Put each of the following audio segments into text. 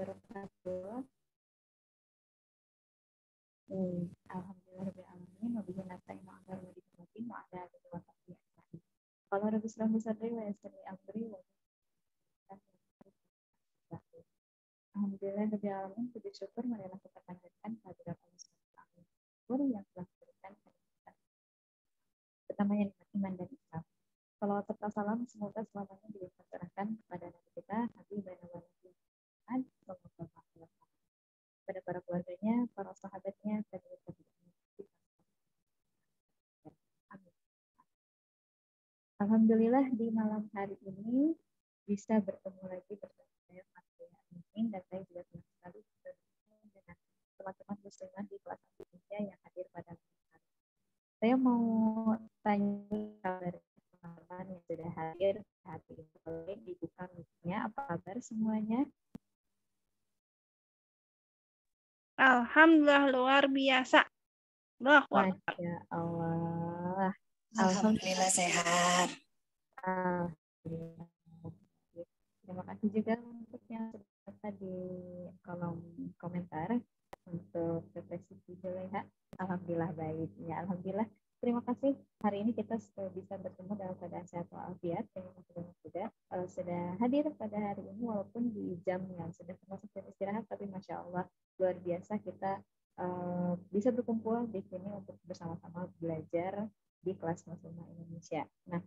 wabarakatuh. Alhamdulillahirobbilalamin. Wabillahi nasta'in wa ala alihi wa sahbihi. Qala rabbi shrah li sadri wa yassir li amri wa Alhamdulillahirobbilalamin. Puji syukur marilah kita panjatkan kehadirat Allah Subhanahu yang telah memberikan kenikmatan pertama yang nikmat iman dan Islam. Salawat serta salam semoga selamanya dilimpahkan kepada Nabi kita Nabi Muhammad pada para keluarganya, para sahabatnya, dan Alhamdulillah di malam hari ini bisa bertemu lagi bersama saya Mas dan saya juga senang sekali bertemu dengan teman-teman muslimah di kelas Indonesia yang hadir pada malam hari. Saya mau tanya kabar teman-teman yang sudah hadir hari ini. Boleh dibuka mic-nya, apa kabar semuanya? Alhamdulillah luar biasa. Masya Allah. Alhamdulillah sehat. Terima kasih juga untuk yang sudah di kolom komentar untuk refleksi Juleha. Alhamdulillah baik. Ya, alhamdulillah. Terima kasih. Hari ini kita bisa bertemu dalam keadaan sehat walafiat. Terima kasih banyak juga sudah hadir pada hari ini walaupun di jam yang sudah termasuk jam istirahat, tapi masya Allah luar biasa kita bisa berkumpul di sini untuk bersama-sama belajar di kelas Muslimah Indonesia. Nah,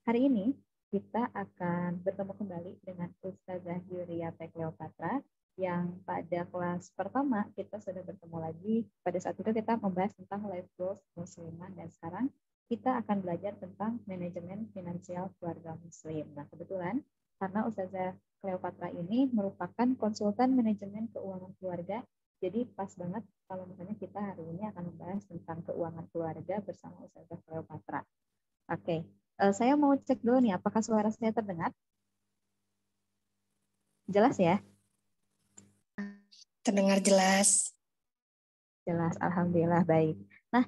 hari ini kita akan bertemu kembali dengan Ustazah Yuria Cleopatra yang pada kelas pertama kita sudah bertemu lagi. Pada saat itu kita membahas tentang life goals muslimah dan sekarang kita akan belajar tentang manajemen finansial keluarga muslim. Nah, kebetulan karena Ustazah Cleopatra ini merupakan konsultan manajemen keuangan keluarga, jadi pas banget kalau misalnya kita hari ini akan membahas tentang keuangan keluarga bersama Ustazah Cleopatra. Oke. Saya mau cek dulu nih, apakah suara saya terdengar? Jelas ya? Terdengar jelas. Jelas, alhamdulillah baik. Nah,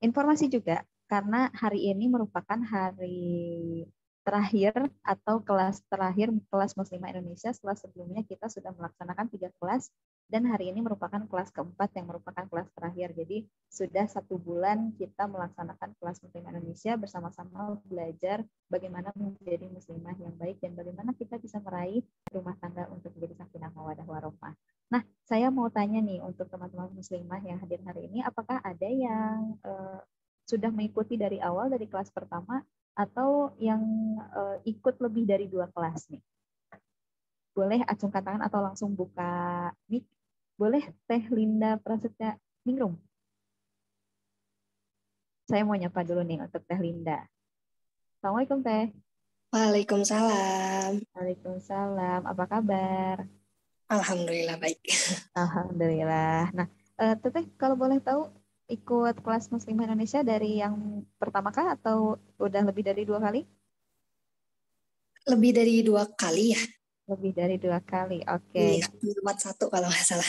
informasi juga, karena hari ini merupakan hari terakhir atau kelas terakhir kelas Muslimah Indonesia setelah sebelumnya kita sudah melaksanakan 3 kelas dan hari ini merupakan kelas keempat yang merupakan kelas terakhir. Jadi sudah 1 bulan kita melaksanakan kelas Muslimah Indonesia bersama-sama belajar bagaimana menjadi muslimah yang baik dan bagaimana kita bisa meraih rumah tangga untuk menjadi sakinah mawaddah warahmah. Nah, saya mau tanya nih untuk teman-teman muslimah yang hadir hari ini, apakah ada yang sudah mengikuti dari awal dari kelas pertama atau yang ikut lebih dari 2 kelas nih? Boleh acungkan tangan atau langsung buka mic. Boleh Teh Linda Prasetya Ningrum. Saya mau nyapa dulu nih untuk Teh Linda. Assalamualaikum Teh. Waalaikumsalam. Waalaikumsalam. Apa kabar? Alhamdulillah baik. Alhamdulillah. Nah, Teteh kalau boleh tahu ikut kelas Muslimah Indonesia dari yang pertama kah atau udah lebih dari 2 kali? Lebih dari 2 kali ya. Lebih dari 2 kali, oke. Iya, cuma 1 kalau nggak salah.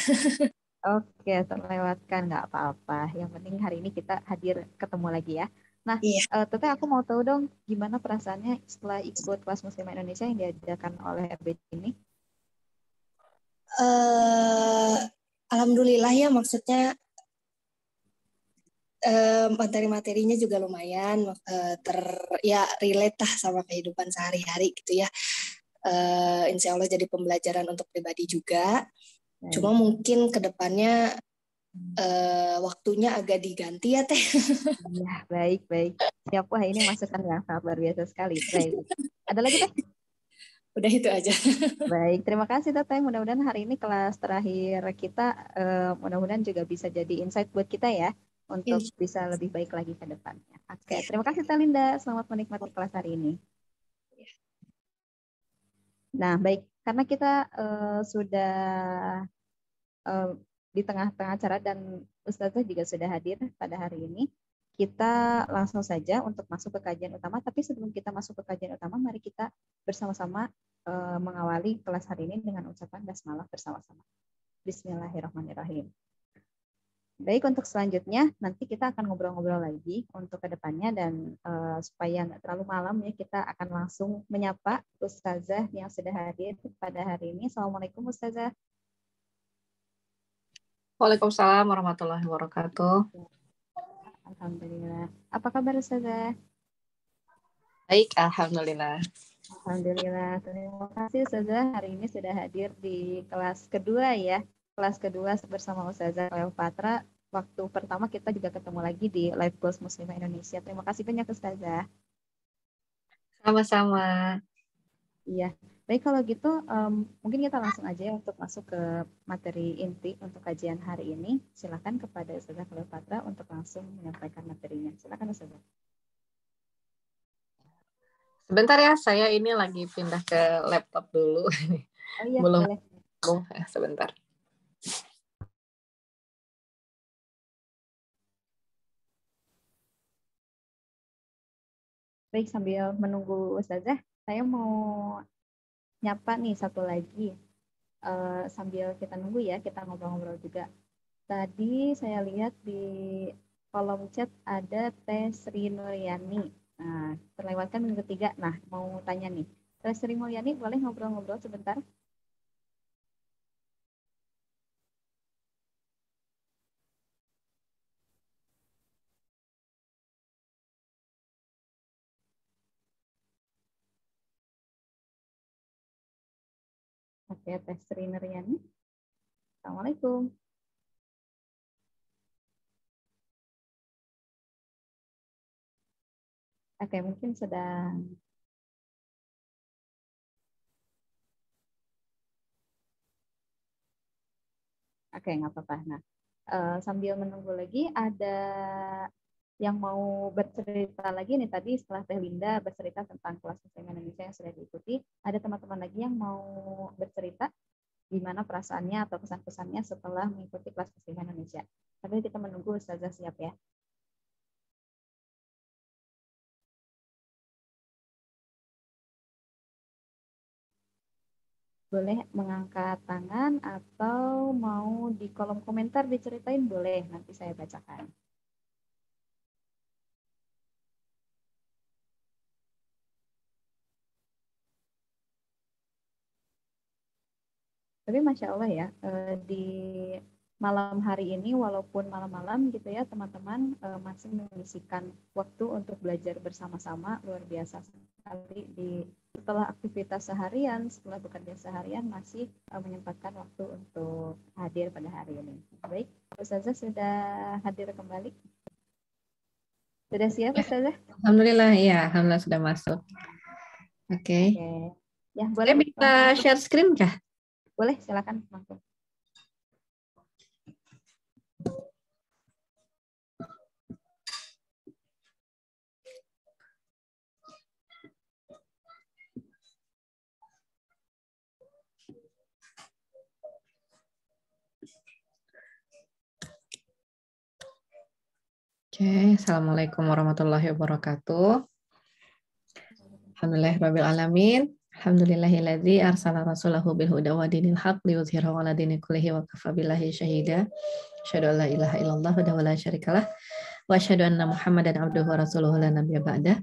Oke, terlewatkan nggak apa-apa. Yang penting hari ini kita hadir ketemu lagi ya. Nah, Iya. Teteh aku mau tahu dong gimana perasaannya setelah ikut kelas Muslimah Indonesia yang diadakan oleh RBD ini? Alhamdulillah ya, maksudnya materi-materinya juga lumayan ya relate lah sama kehidupan sehari-hari gitu ya. Insya Allah jadi pembelajaran untuk pribadi juga. Cuma mungkin kedepannya waktunya agak diganti ya Teh. Iya, baik. Siap, wah ini masukan yang sangat luar biasa sekali. Baik. Ada lagi Teh? Udah itu aja. Baik, terima kasih Teteh. Mudah-mudahan hari ini kelas terakhir kita, mudah-mudahan juga bisa jadi insight buat kita ya, untuk bisa lebih baik lagi ke depannya. Oke, terima kasih Teh Linda. Selamat menikmati kelas hari ini. Nah, baik. Karena kita sudah di tengah-tengah acara dan Ustazah juga sudah hadir pada hari ini, kita langsung saja untuk masuk ke kajian utama. Tapi sebelum kita masuk ke kajian utama, mari kita bersama-sama mengawali kelas hari ini dengan ucapan basmalah bersama-sama. Bismillahirrahmanirrahim. Baik, untuk selanjutnya nanti kita akan ngobrol-ngobrol lagi untuk kedepannya dan supaya nggak terlalu malam ya, kita akan langsung menyapa Ustazah yang sudah hadir pada hari ini. Assalamualaikum Ustazah. Waalaikumsalam warahmatullahi wabarakatuh. Alhamdulillah. Apa kabar Ustazah? Baik, alhamdulillah. Alhamdulillah. Terima kasih Ustazah hari ini sudah hadir di kelas kedua ya. Kelas kedua bersama Ustazah Cleopatra. Waktu pertama kita juga ketemu lagi di Live Goals Muslimah Indonesia. Terima kasih banyak Ustazah. Sama-sama. Iya. Baik kalau gitu mungkin kita langsung aja ya untuk masuk ke materi inti untuk kajian hari ini. Silakan kepada Ustazah Cleopatra untuk langsung menyampaikan materinya. Silakan Ustazah. Sebentar ya, saya ini lagi pindah ke laptop dulu. Oh iya, Belum. boleh. Sebentar. Baik, sambil menunggu Ustazah, saya mau nyapa nih satu lagi. Sambil kita nunggu ya, kita ngobrol-ngobrol juga. Tadi saya lihat di kolom chat ada Teh Sri Nuryani. Nah, terlewatkan minggu ketiga. Nah, mau tanya nih. Teh Sri Mulyani boleh ngobrol-ngobrol sebentar? Oke, Teh Sri Nuryani. Assalamualaikum. Oke, mungkin sedang Oke, nggak apa-apa. Nah, sambil menunggu lagi, ada yang mau bercerita lagi nih tadi setelah Teh Linda bercerita tentang kelas bahasa Indonesia yang sudah diikuti, ada teman-teman lagi yang mau bercerita gimana perasaannya atau kesan-kesannya setelah mengikuti kelas bahasa Indonesia. Tapi kita menunggu Ustazah siap ya. Boleh mengangkat tangan atau mau di kolom komentar diceritain boleh, nanti saya bacakan. Tapi Masya Allah ya, di malam hari ini walaupun malam-malam gitu ya teman-teman masih menyisihkan waktu untuk belajar bersama-sama, luar biasa sekali setelah aktivitas seharian, setelah bekerja seharian masih menyempatkan waktu untuk hadir pada hari ini. Baik, Ustazah sudah hadir kembali. Sudah siap Ustazah? Alhamdulillah, ya, alhamdulillah sudah masuk. Oke. Ya, boleh. Saya bisa share screen kah? Boleh, silakan langsung. Oke, Assalamualaikum warahmatullahi wabarakatuh. Alhamdulillahirabbil alamin. Alhamdulillahilladzi arsala rasulahu bil huda wa dinil haq liyudhhirahu 'ala dini kullihi wa kafa billahi syahida. Asyhadu an la ilaha illallah wa la syarikalah wa asyhadu anna Muhammadan abduhu wa rasuluhu la nabiyya ba'dah.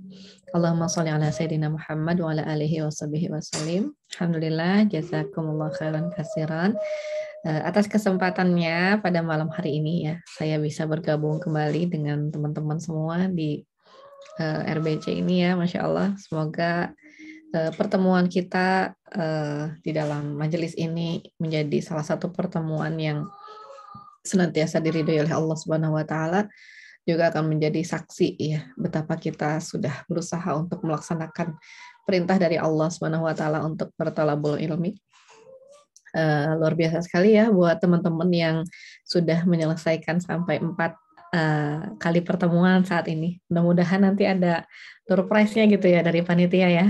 Allahumma shalli ala sayyidina Muhammad wa ala alihi wa sahbihi wasallim. Alhamdulillah, jazakumullah khairan katsiran. Atas kesempatannya pada malam hari ini ya, saya bisa bergabung kembali dengan teman-teman semua di RBC ini ya, Masya Allah. Semoga pertemuan kita di dalam majelis ini menjadi salah satu pertemuan yang senantiasa diridhoi oleh Allah Subhanahu wa taala, juga akan menjadi saksi ya betapa kita sudah berusaha untuk melaksanakan perintah dari Allah Subhanahu wa taala untuk bertalabul ilmi. Luar biasa sekali ya buat teman-teman yang sudah menyelesaikan sampai 4 kali pertemuan saat ini. Mudah-mudahan nanti ada door prize-nya gitu ya dari panitia ya.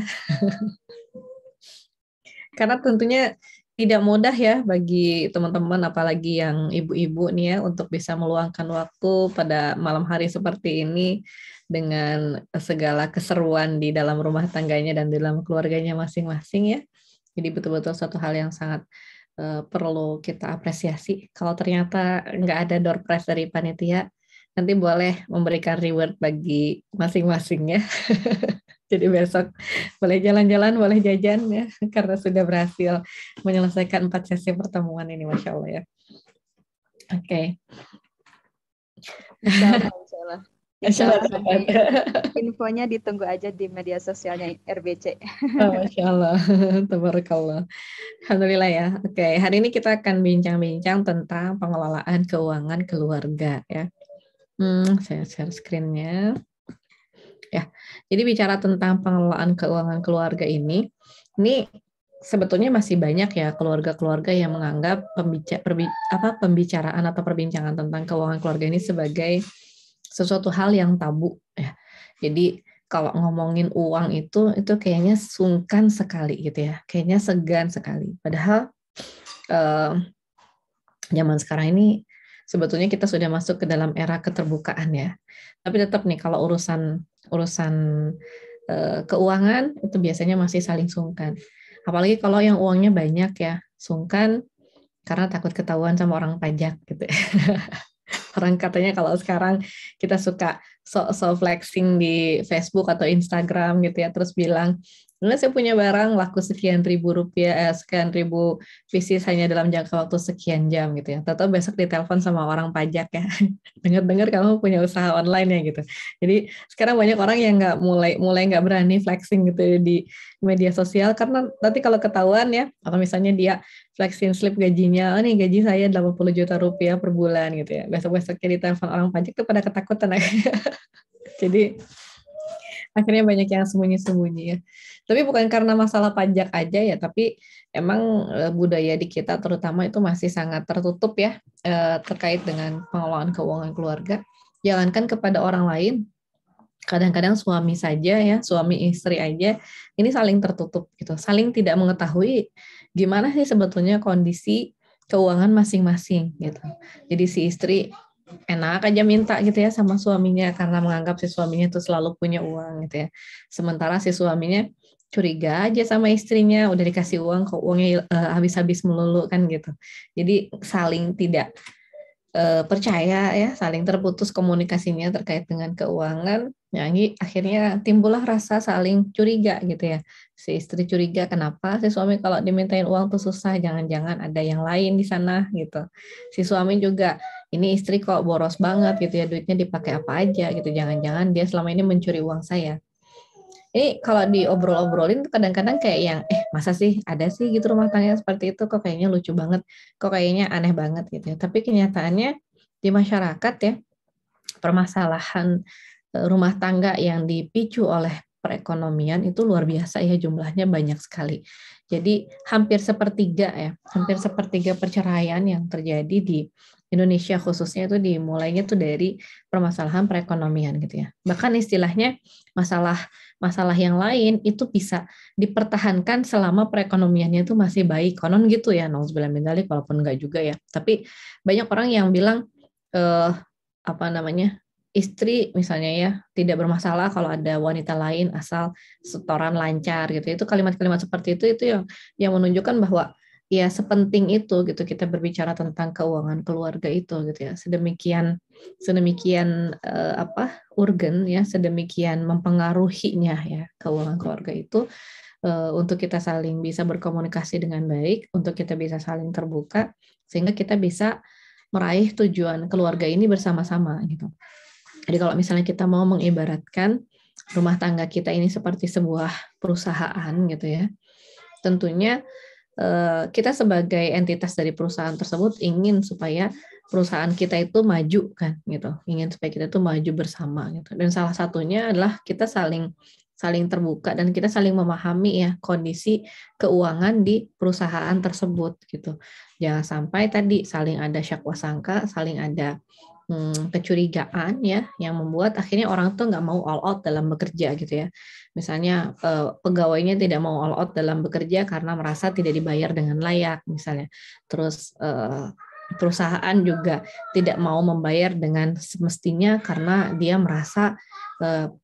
Karena tentunya tidak mudah ya bagi teman-teman apalagi yang ibu-ibu nih ya untuk bisa meluangkan waktu pada malam hari seperti ini dengan segala keseruan di dalam rumah tangganya dan di dalam keluarganya masing-masing ya. Jadi betul-betul suatu hal yang sangat perlu kita apresiasi. Kalau ternyata nggak ada door prize dari panitia, nanti boleh memberikan reward bagi masing-masing ya. Jadi besok boleh jalan-jalan, boleh jajan ya, karena sudah berhasil menyelesaikan 4 sesi pertemuan ini, Masya Allah ya. Oke. Insya Allah, insya Allah. Insya Allah Masya nanti Allah. infonya ditunggu aja di media sosialnya RBC. Oh, Masya Allah. Tabarakallah. Alhamdulillah ya. Oke, hari ini kita akan bincang-bincang tentang pengelolaan keuangan keluarga ya. Saya share screen-nya. Ya, jadi bicara tentang pengelolaan keuangan keluarga ini sebetulnya masih banyak ya keluarga-keluarga yang menganggap pembicaraan atau perbincangan tentang keuangan keluarga ini sebagai sesuatu hal yang tabu ya. Jadi kalau ngomongin uang itu kayaknya sungkan sekali gitu ya, kayaknya segan sekali. Padahal zaman sekarang ini sebetulnya kita sudah masuk ke dalam era keterbukaan ya. Tapi tetap nih kalau urusan keuangan itu biasanya masih saling sungkan. Apalagi kalau yang uangnya banyak ya, sungkan karena takut ketahuan sama orang pajak gitu. Orang katanya kalau sekarang kita suka so flexing di Facebook atau Instagram gitu ya, terus bilang, saya punya barang laku sekian ribu rupiah, sekian ribu pieces hanya dalam jangka waktu sekian jam gitu ya. Tahu-tahu besok ditelepon sama orang pajak ya, dengar-dengar kamu punya usaha online ya gitu. Jadi sekarang banyak orang yang mulai nggak berani flexing gitu ya di media sosial karena nanti kalau ketahuan ya, atau misalnya dia flexing slip gajinya, nih gaji saya 80 juta rupiah per bulan gitu ya. Besok-besoknya ditelepon orang pajak tuh pada ketakutan. Jadi akhirnya banyak yang sembunyi-sembunyi ya. Tapi bukan karena masalah pajak aja ya, tapi emang budaya di kita terutama itu masih sangat tertutup ya terkait dengan pengelolaan keuangan keluarga. Jangankan kepada orang lain, kadang-kadang suami saja ya, suami istri aja ini saling tertutup gitu, saling tidak mengetahui gimana sih sebetulnya kondisi keuangan masing-masing gitu. Jadi si istri enak aja minta gitu ya sama suaminya karena menganggap si suaminya itu selalu punya uang gitu ya. Sementara si suaminya curiga aja sama istrinya, udah dikasih uang kok uangnya habis-habis melulu kan gitu. Jadi saling tidak percaya ya, saling terputus komunikasinya terkait dengan keuangan. Ya, akhirnya timbullah rasa saling curiga gitu ya. Si istri curiga kenapa si suami kalau dimintain uang tuh susah, jangan-jangan ada yang lain di sana gitu. Si suami juga ini istri kok boros banget gitu ya, duitnya dipakai apa aja gitu, jangan-jangan dia selama ini mencuri uang saya. Ini kalau diobrol-obrolin kadang-kadang kayak yang masa sih ada sih gitu rumah tangga seperti itu, kok kayaknya lucu banget, kok kayaknya aneh banget gitu ya. Tapi kenyataannya di masyarakat ya, permasalahan rumah tangga yang dipicu oleh perekonomian itu luar biasa ya, jumlahnya banyak sekali. Jadi hampir sepertiga perceraian yang terjadi di Indonesia khususnya itu dimulainya tuh dari permasalahan perekonomian gitu ya. Bahkan istilahnya masalah yang lain itu bisa dipertahankan selama perekonomiannya itu masih baik. Konon gitu ya, nauzubillah min dzalik, walaupun enggak juga ya. Tapi banyak orang yang bilang istri misalnya ya tidak bermasalah kalau ada wanita lain asal setoran lancar gitu. Itu kalimat-kalimat seperti itu yang menunjukkan bahwa ya sepenting itu gitu kita berbicara tentang keuangan keluarga itu gitu ya. Sedemikian urgen ya, sedemikian mempengaruhinya ya keuangan keluarga itu untuk kita saling bisa berkomunikasi dengan baik, untuk kita bisa saling terbuka sehingga kita bisa meraih tujuan keluarga ini bersama-sama gitu. Jadi kalau misalnya kita mau mengibaratkan rumah tangga kita ini seperti sebuah perusahaan gitu ya, tentunya kita sebagai entitas dari perusahaan tersebut ingin supaya perusahaan kita itu maju kan gitu, ingin supaya kita itu maju bersama gitu. Dan salah satunya adalah kita saling terbuka dan kita saling memahami ya kondisi keuangan di perusahaan tersebut gitu. Jangan sampai tadi saling ada syakwa sangka, saling ada kecurigaan ya yang membuat akhirnya orang tuh nggak mau all out dalam bekerja gitu ya. Misalnya pegawainya tidak mau all out dalam bekerja karena merasa tidak dibayar dengan layak misalnya. Terus perusahaan juga tidak mau membayar dengan semestinya karena dia merasa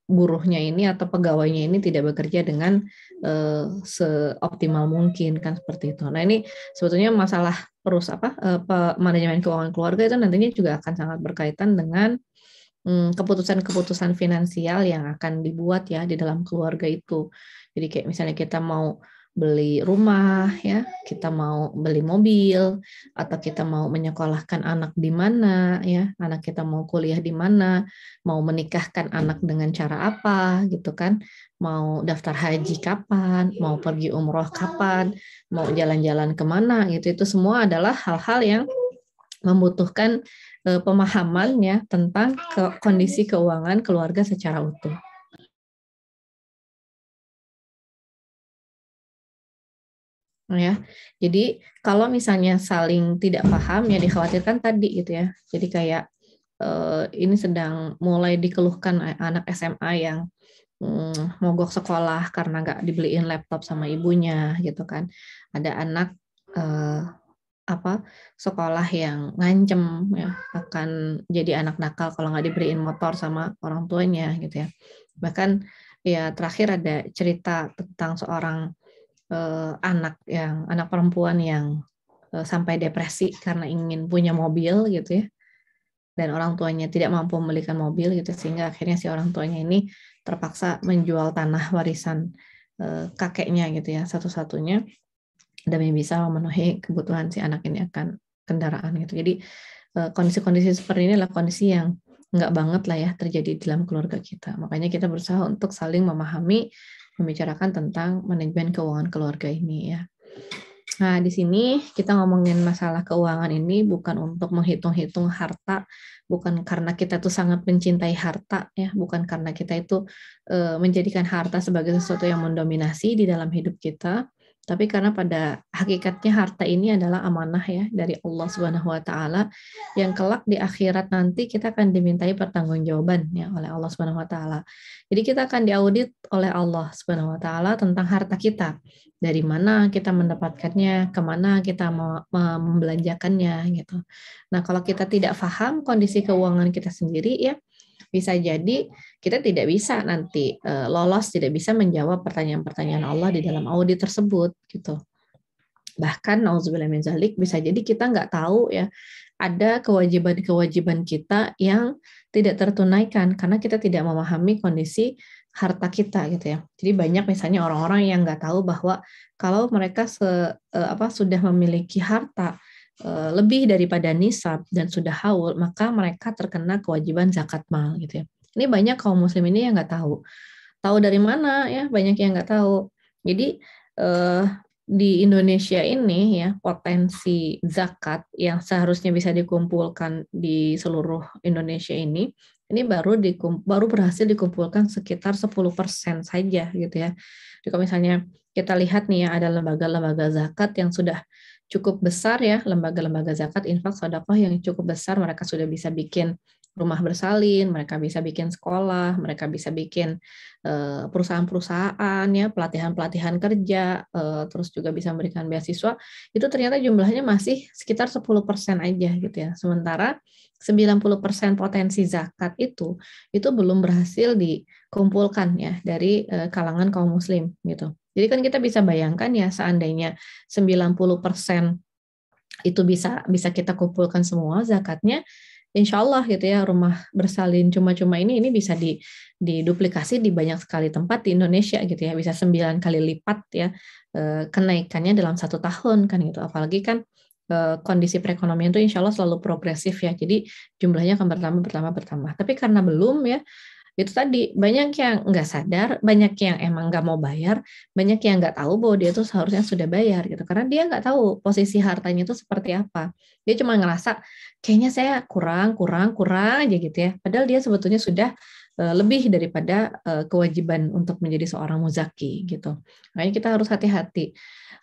buruhnya ini atau pegawainya ini tidak bekerja dengan seoptimal mungkin, kan seperti itu. Nah, ini sebetulnya masalah manajemen keuangan keluarga itu nantinya juga akan sangat berkaitan dengan keputusan-keputusan finansial yang akan dibuat ya di dalam keluarga itu. Jadi kayak misalnya kita mau beli rumah ya, kita mau beli mobil, atau kita mau menyekolahkan anak di mana ya, anak kita mau kuliah di mana, mau menikahkan anak dengan cara apa gitu kan, mau daftar haji kapan, mau pergi umroh kapan, mau jalan-jalan kemana gitu, itu semua adalah hal-hal yang membutuhkan pemahaman ya tentang kondisi keuangan keluarga secara utuh. Ya, jadi kalau misalnya saling tidak paham ya dikhawatirkan tadi gitu ya. Jadi kayak ini sedang mulai dikeluhkan anak SMA yang mogok sekolah karena nggak dibeliin laptop sama ibunya gitu kan. Ada anak sekolah yang ngancem ya akan jadi anak nakal kalau nggak dibeliin motor sama orang tuanya gitu ya. Bahkan ya terakhir ada cerita tentang seorang anak perempuan yang sampai depresi karena ingin punya mobil gitu ya, dan orang tuanya tidak mampu membelikan mobil gitu, sehingga akhirnya si orang tuanya ini terpaksa menjual tanah warisan kakeknya gitu ya, satu-satunya demi bisa memenuhi kebutuhan si anak ini akan kendaraan gitu. Jadi kondisi-kondisi seperti ini adalah kondisi yang nggak banget lah ya terjadi dalam keluarga kita. Makanya kita berusaha untuk saling memahami, membicarakan tentang manajemen keuangan keluarga ini ya. Nah, di sini kita ngomongin masalah keuangan ini bukan untuk menghitung-hitung harta, bukan karena kita tuh sangat mencintai harta ya, bukan karena kita itu menjadikan harta sebagai sesuatu yang mendominasi di dalam hidup kita, tapi karena pada hakikatnya harta ini adalah amanah ya dari Allah Subhanahu wa taala yang kelak di akhirat nanti kita akan dimintai pertanggungjawaban ya oleh Allah Subhanahu wa taala. Jadi kita akan diaudit oleh Allah Subhanahu wa taala tentang harta kita. Dari mana kita mendapatkannya, kemana kita membelanjakannya gitu. Nah, kalau kita tidak paham kondisi keuangan kita sendiri ya, bisa jadi kita tidak bisa nanti lolos, tidak bisa menjawab pertanyaan-pertanyaan Allah di dalam audit tersebut gitu. Bahkan nauzubillah min zalik, bisa jadi kita nggak tahu ya ada kewajiban-kewajiban kita yang tidak tertunaikan karena kita tidak memahami kondisi harta kita gitu ya. Jadi banyak misalnya orang-orang yang nggak tahu bahwa kalau mereka sudah memiliki harta lebih daripada nisab dan sudah haul, maka mereka terkena kewajiban zakat mal gitu ya. Ini banyak kaum muslim ini yang nggak tahu. Tahu dari mana ya? Banyak yang nggak tahu. Jadi di Indonesia ini ya potensi zakat yang seharusnya bisa dikumpulkan di seluruh Indonesia ini baru berhasil dikumpulkan sekitar 10% saja gitu ya. Jadi kalau misalnya kita lihat nih ya ada lembaga-lembaga zakat yang sudah cukup besar ya, lembaga-lembaga zakat infak sedekah yang cukup besar, mereka sudah bisa bikin rumah bersalin, mereka bisa bikin sekolah, mereka bisa bikin perusahaan-perusahaan ya, pelatihan-pelatihan kerja, terus juga bisa memberikan beasiswa, itu ternyata jumlahnya masih sekitar 10% aja gitu ya. Sementara 90% potensi zakat itu belum berhasil dikumpulkan ya dari kalangan kaum muslim gitu. Jadi kan kita bisa bayangkan ya seandainya 90% itu bisa kita kumpulkan semua zakatnya, insya Allah gitu ya rumah bersalin cuma-cuma ini bisa diduplikasi di banyak sekali tempat di Indonesia gitu ya, bisa 9 kali lipat ya kenaikannya dalam 1 tahun kan gitu. Apalagi kan kondisi perekonomian itu insya Allah selalu progresif ya, jadi jumlahnya akan bertambah. Tapi karena belum ya, itu tadi banyak yang nggak sadar, banyak yang emang nggak mau bayar, banyak yang nggak tahu bahwa dia tuh seharusnya sudah bayar gitu, karena dia nggak tahu posisi hartanya itu seperti apa. Dia cuma ngerasa kayaknya saya kurang aja gitu ya, padahal dia sebetulnya sudah lebih daripada kewajiban untuk menjadi seorang muzaki gitu. Makanya kita harus hati-hati.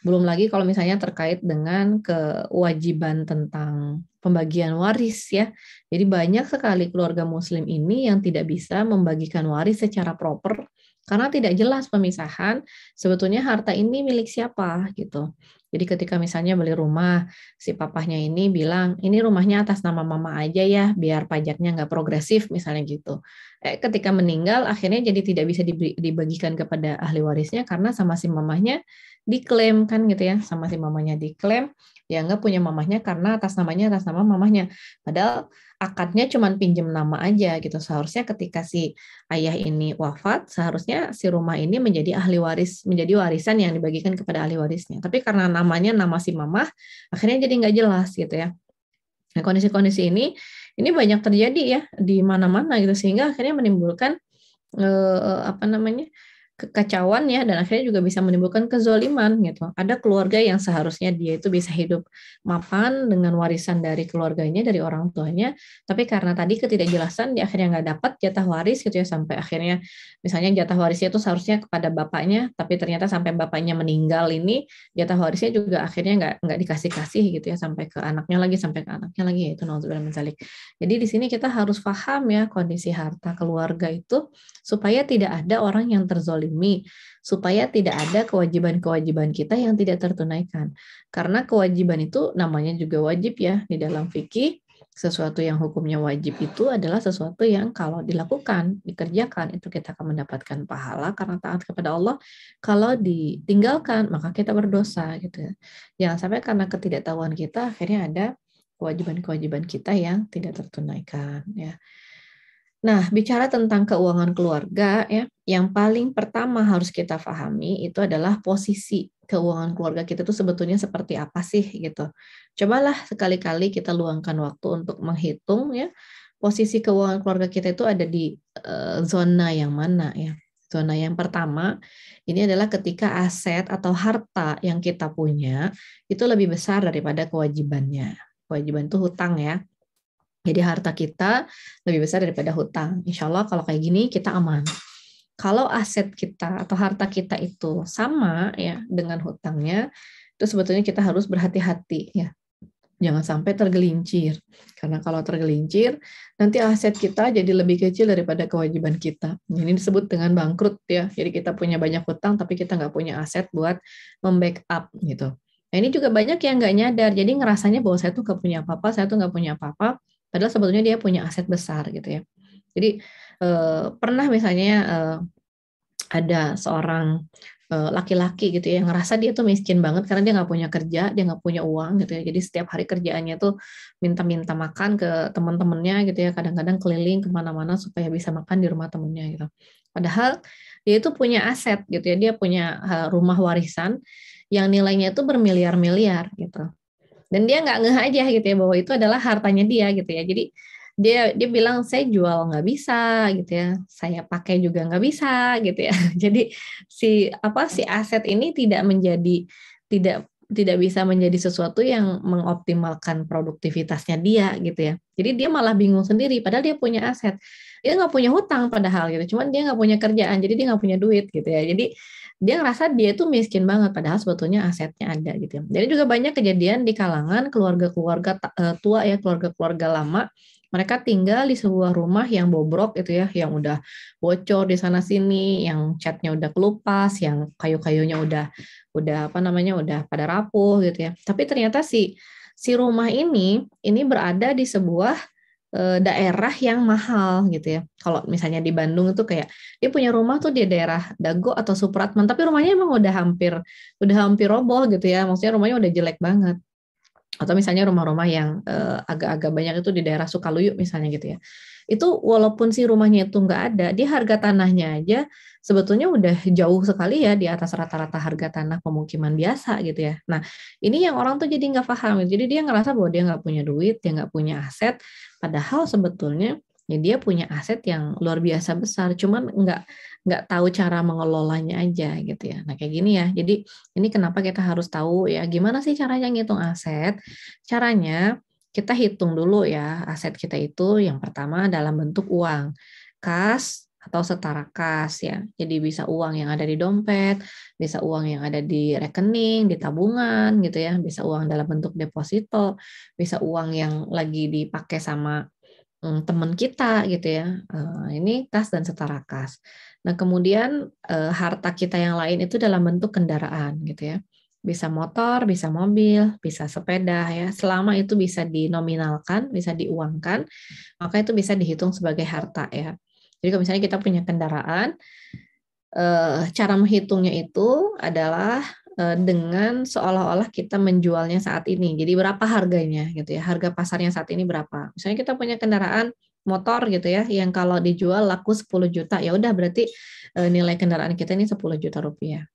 Belum lagi kalau misalnya terkait dengan kewajiban tentang pembagian waris ya. Jadi banyak sekali keluarga muslim ini yang tidak bisa membagikan waris secara proper karena tidak jelas pemisahan sebetulnya harta ini milik siapa gitu. Jadi ketika misalnya beli rumah, si papahnya ini bilang, ini rumahnya atas nama mama aja ya, biar pajaknya nggak progresif misalnya gitu. Ketika meninggal, akhirnya jadi tidak bisa dibagikan kepada ahli warisnya karena sama si mamahnya diklaim kan gitu ya, sama si mamanya diklaim, dianggap punya mamahnya karena atas nama mamahnya. Padahal akadnya cuma pinjam nama aja gitu. Seharusnya ketika si ayah ini wafat, seharusnya si rumah ini menjadi ahli waris, menjadi warisan yang dibagikan kepada ahli warisnya. Tapi karena namanya nama si mamah, akhirnya jadi nggak jelas gitu ya. Nah, kondisi-kondisi ini banyak terjadi ya di mana-mana gitu, sehingga akhirnya menimbulkan apa namanya, kekacauan ya, dan akhirnya juga bisa menimbulkan kezoliman gitu. Ada keluarga yang seharusnya dia itu bisa hidup mapan dengan warisan dari keluarganya, dari orang tuanya, tapi karena tadi ketidakjelasan dia akhirnya nggak dapat jatah waris gitu ya, sampai akhirnya misalnya jatah warisnya itu seharusnya kepada bapaknya, tapi ternyata sampai bapaknya meninggal ini jatah warisnya juga akhirnya nggak dikasih gitu ya, sampai ke anaknya lagi, itu naudzubillah min dzalik. Jadi di sini kita harus paham ya kondisi harta keluarga itu, supaya tidak ada orang yang terzolimi, supaya tidak ada kewajiban-kewajiban kita yang tidak tertunaikan. Karena kewajiban itu namanya juga wajib ya, di dalam fikih, sesuatu yang hukumnya wajib itu adalah sesuatu yang kalau dilakukan, dikerjakan, itu kita akan mendapatkan pahala karena taat kepada Allah. Kalau ditinggalkan, maka kita berdosa gitu. Jangan sampai karena ketidaktahuan kita, akhirnya ada kewajiban-kewajiban kita yang tidak tertunaikan ya. Nah, bicara tentang keuangan keluarga ya, yang paling pertama harus kita pahami itu adalah posisi keuangan keluarga kita itu sebetulnya seperti apa sih gitu. Cobalah sekali-kali kita luangkan waktu untuk menghitung ya, posisi keuangan keluarga kita itu ada di zona yang mana ya. Zona yang pertama ini adalah ketika aset atau harta yang kita punya itu lebih besar daripada kewajibannya. Kewajiban itu hutang ya. Jadi harta kita lebih besar daripada hutang. Insya Allah kalau kayak gini kita aman. Kalau aset kita atau harta kita itu sama ya dengan hutangnya, itu sebetulnya kita harus berhati-hati ya. Jangan sampai tergelincir. Karena kalau tergelincir, nanti aset kita jadi lebih kecil daripada kewajiban kita. Ini disebut dengan bangkrut ya. Jadi kita punya banyak hutang, tapi kita nggak punya aset buat membackup gitu. Nah, ini juga banyak yang nggak nyadar. Jadi ngerasanya bahwa saya tuh nggak punya apa-apa, saya tuh nggak punya apa-apa. Padahal sebetulnya dia punya aset besar gitu ya. Jadi pernah misalnya ada seorang laki-laki gitu ya yang ngerasa dia tuh miskin banget karena dia nggak punya kerja, dia nggak punya uang gitu ya. Jadi setiap hari kerjaannya tuh minta-minta makan ke teman-temannya gitu ya. Kadang-kadang keliling kemana-mana supaya bisa makan di rumah temennya gitu. Padahal dia itu punya aset gitu ya. Dia punya rumah warisan yang nilainya itu bermiliar-miliar gitu. Dan dia nggak ngeh aja gitu ya bahwa itu adalah hartanya dia gitu ya. Jadi dia bilang saya jual nggak bisa gitu ya, saya pakai juga nggak bisa gitu ya. Jadi si aset ini tidak bisa menjadi sesuatu yang mengoptimalkan produktivitasnya dia gitu ya. Jadi dia malah bingung sendiri padahal dia punya aset. Dia nggak punya hutang padahal gitu, cuman dia nggak punya kerjaan jadi dia nggak punya duit gitu ya. Jadi dia ngerasa dia tuh miskin banget padahal sebetulnya asetnya ada gitu ya. Jadi juga banyak kejadian di kalangan keluarga-keluarga tua ya, keluarga-keluarga lama, mereka tinggal di sebuah rumah yang bobrok gitu ya, yang udah bocor di sana sini, yang catnya udah kelupas, yang kayu-kayunya udah udah pada rapuh gitu ya. Tapi ternyata si rumah ini berada di sebuah daerah yang mahal gitu ya. Kalau misalnya di Bandung itu kayak dia punya rumah tuh di daerah Dago atau Supratman, tapi rumahnya emang udah hampir roboh gitu ya. Maksudnya rumahnya udah jelek banget. Atau misalnya rumah-rumah yang agak-agak banyak itu di daerah Sukaluyu misalnya gitu ya. Itu walaupun si rumahnya itu nggak ada, dia harga tanahnya aja sebetulnya udah jauh sekali ya di atas rata-rata harga tanah pemukiman biasa gitu ya. Nah, ini yang orang tuh jadi nggak paham. Jadi dia ngerasa bahwa dia nggak punya duit, dia nggak punya aset, padahal sebetulnya ya dia punya aset yang luar biasa besar, cuman nggak tahu cara mengelolanya aja gitu ya. Nah kayak gini ya. Jadi ini kenapa kita harus tahu ya gimana sih caranya ngitung aset. Caranya kita hitung dulu ya aset kita itu yang pertama dalam bentuk uang, kas atau setara kas ya. Jadi bisa uang yang ada di dompet, bisa uang yang ada di rekening, di tabungan gitu ya, bisa uang dalam bentuk deposito, bisa uang yang lagi dipakai sama teman kita gitu ya. Ini kas dan setara kas. Nah, kemudian harta kita yang lain itu dalam bentuk kendaraan gitu ya. Bisa motor, bisa mobil, bisa sepeda ya. Selama itu bisa dinominalkan, bisa diuangkan, maka itu bisa dihitung sebagai harta ya. Jadi kalau misalnya kita punya kendaraan, cara menghitungnya itu adalah dengan seolah-olah kita menjualnya saat ini. Jadi berapa harganya gitu ya, harga pasarnya saat ini berapa. Misalnya kita punya kendaraan motor gitu ya, yang kalau dijual laku 10 juta, ya udah berarti nilai kendaraan kita ini 10 juta rupiah.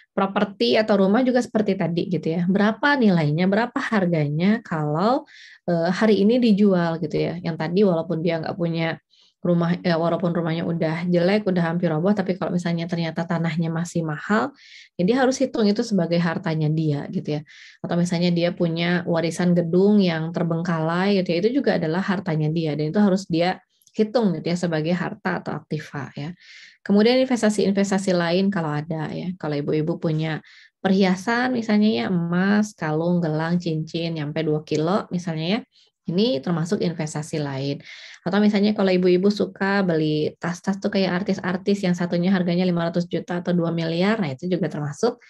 Properti atau rumah juga seperti tadi gitu ya. Berapa nilainya, berapa harganya kalau hari ini dijual gitu ya. Yang tadi walaupun dia nggak punya rumah, walaupun rumahnya udah jelek, udah hampir roboh, tapi kalau misalnya ternyata tanahnya masih mahal, ya dia harus hitung itu sebagai hartanya dia gitu ya. Atau misalnya dia punya warisan gedung yang terbengkalai gitu ya, itu juga adalah hartanya dia dan itu harus dia hitung gitu ya sebagai harta atau aktiva ya. Kemudian investasi-investasi lain kalau ada ya. Kalau ibu-ibu punya perhiasan misalnya ya emas, kalung, gelang, cincin nyampe 2 kilo misalnya ya. Ini termasuk investasi lain. Atau misalnya kalau ibu-ibu suka beli tas-tas tuh kayak artis-artis yang satunya harganya 500 juta atau 2 miliar, nah itu juga termasuk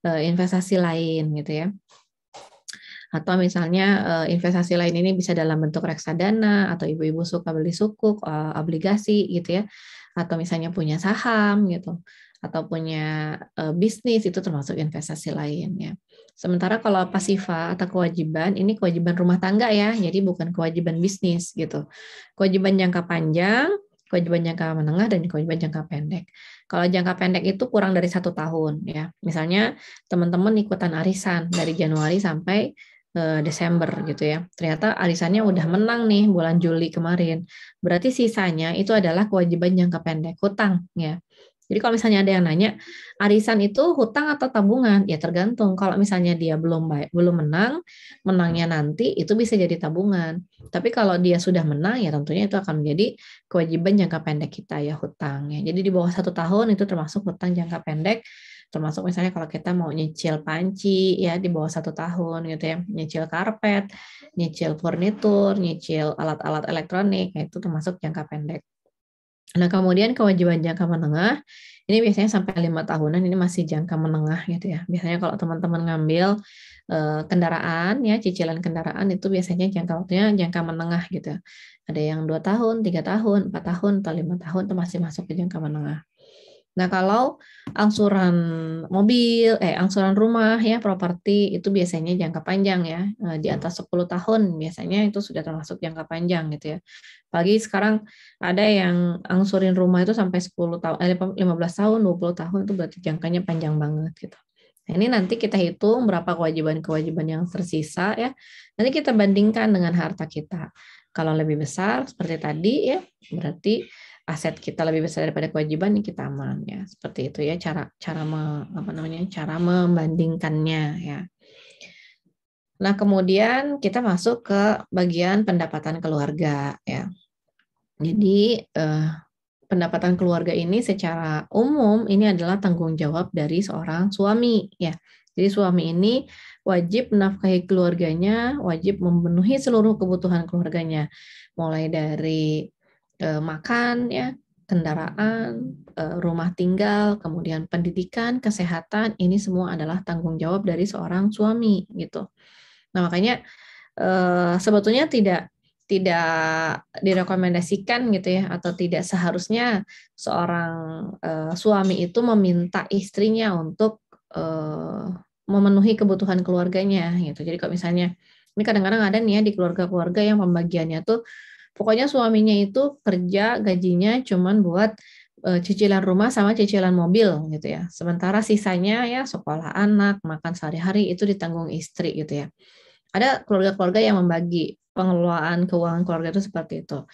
investasi lain gitu ya. Atau misalnya investasi lain ini bisa dalam bentuk reksadana atau ibu-ibu suka beli sukuk, obligasi gitu ya. Atau misalnya punya saham gitu atau punya bisnis itu termasuk investasi lain ya. Sementara kalau pasifa atau kewajiban ini kewajiban rumah tangga ya, jadi bukan kewajiban bisnis gitu. Kewajiban jangka panjang, kewajiban jangka menengah dan kewajiban jangka pendek. Kalau jangka pendek itu kurang dari 1 tahun ya. Misalnya teman-teman ikutan arisan dari Januari sampai Desember gitu ya. Ternyata arisannya udah menang nih bulan Juli kemarin. Berarti sisanya itu adalah kewajiban jangka pendek, hutang ya. Jadi kalau misalnya ada yang nanya, arisan itu hutang atau tabungan? Ya tergantung. Kalau misalnya dia belum menang, menangnya nanti itu bisa jadi tabungan. Tapi kalau dia sudah menang, ya tentunya itu akan menjadi kewajiban jangka pendek kita ya, hutang ya. Jadi di bawah 1 tahun itu termasuk hutang jangka pendek. Termasuk misalnya kalau kita mau nyicil panci ya di bawah 1 tahun gitu ya, nyicil karpet, nyicil furnitur, nyicil alat-alat elektronik, ya itu termasuk jangka pendek. Nah, kemudian kewajiban jangka menengah, ini biasanya sampai 5 tahunan, ini masih jangka menengah gitu ya. Biasanya kalau teman-teman ngambil kendaraan, ya cicilan kendaraan itu biasanya jangka waktunya jangka menengah gitu. Ada yang 2 tahun, 3 tahun, 4 tahun, atau 5 tahun itu masih masuk ke jangka menengah. Nah, kalau angsuran mobil, angsuran rumah ya, properti itu biasanya jangka panjang ya, di atas 10 tahun biasanya itu sudah termasuk jangka panjang gitu ya. Apalagi sekarang ada yang angsurin rumah itu sampai 10 tahun, 15 tahun, 20 tahun itu berarti jangkanya panjang banget gitu. Nah, ini nanti kita hitung berapa kewajiban-kewajiban yang tersisa ya. Nanti kita bandingkan dengan harta kita. Kalau lebih besar seperti tadi ya, berarti aset kita lebih besar daripada kewajiban, kita aman ya. Seperti itu ya cara membandingkannya ya. Nah, kemudian kita masuk ke bagian pendapatan keluarga ya. Jadi pendapatan keluarga ini secara umum ini adalah tanggung jawab dari seorang suami ya. Jadi suami ini wajib menafkahi keluarganya, wajib memenuhi seluruh kebutuhan keluarganya, mulai dari makan ya, kendaraan, rumah tinggal, kemudian pendidikan, kesehatan, ini semua adalah tanggung jawab dari seorang suami gitu. Nah, makanya sebetulnya tidak direkomendasikan gitu ya, atau tidak seharusnya seorang suami itu meminta istrinya untuk memenuhi kebutuhan keluarganya gitu. Jadi kalau misalnya ini kadang-kadang ada nih ya di keluarga-keluarga yang pembagiannya tuh pokoknya suaminya itu kerja gajinya cuman buat cicilan rumah sama cicilan mobil gitu ya. Sementara sisanya ya sekolah anak, makan sehari-hari itu ditanggung istri gitu ya. Ada keluarga-keluarga yang membagi pengelolaan keuangan keluarga itu seperti itu.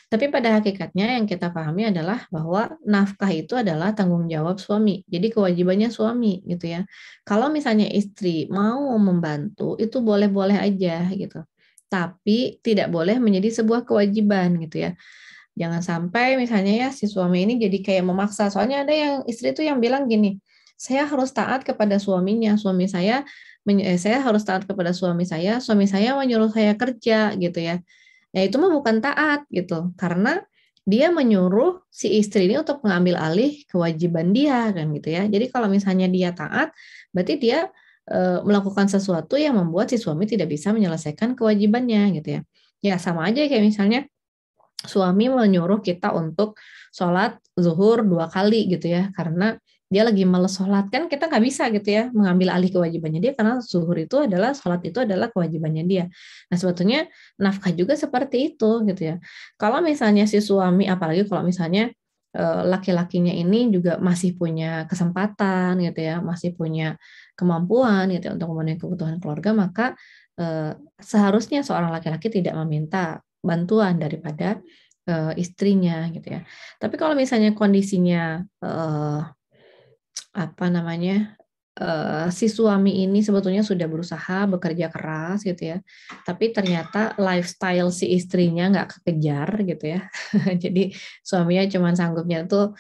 Tapi pada hakikatnya yang kita pahami adalah bahwa nafkah itu adalah tanggung jawab suami. Jadi kewajibannya suami gitu ya. Kalau misalnya istri mau membantu itu boleh-boleh aja gitu. Tapi tidak boleh menjadi sebuah kewajiban gitu ya. Jangan sampai misalnya ya si suami ini jadi kayak memaksa. Soalnya ada yang istri itu yang bilang gini, saya harus taat kepada suaminya. Saya harus taat kepada suami saya menyuruh saya kerja gitu ya. Ya itu mah bukan taat gitu, karena dia menyuruh si istri ini untuk mengambil alih kewajiban dia kan gitu ya. Jadi kalau misalnya dia taat, berarti dia melakukan sesuatu yang membuat si suami tidak bisa menyelesaikan kewajibannya gitu ya. Ya sama aja kayak misalnya suami menyuruh kita untuk sholat zuhur 2 kali gitu ya, karena dia lagi males sholat, kan kita nggak bisa gitu ya mengambil alih kewajibannya dia, karena zuhur itu adalah, sholat itu adalah kewajibannya dia. Nah sebetulnya nafkah juga seperti itu gitu ya. Kalau misalnya si suami, apalagi kalau misalnya laki-lakinya ini juga masih punya kesempatan gitu ya, masih punya kemampuan gitu ya untuk memenuhi kebutuhan keluarga, maka seharusnya seorang laki-laki tidak meminta bantuan daripada istrinya gitu ya. Tapi kalau misalnya kondisinya si suami ini sebetulnya sudah berusaha bekerja keras gitu ya, tapi ternyata lifestyle si istrinya nggak kekejar gitu ya. Jadi suaminya cuma sanggupnya tuh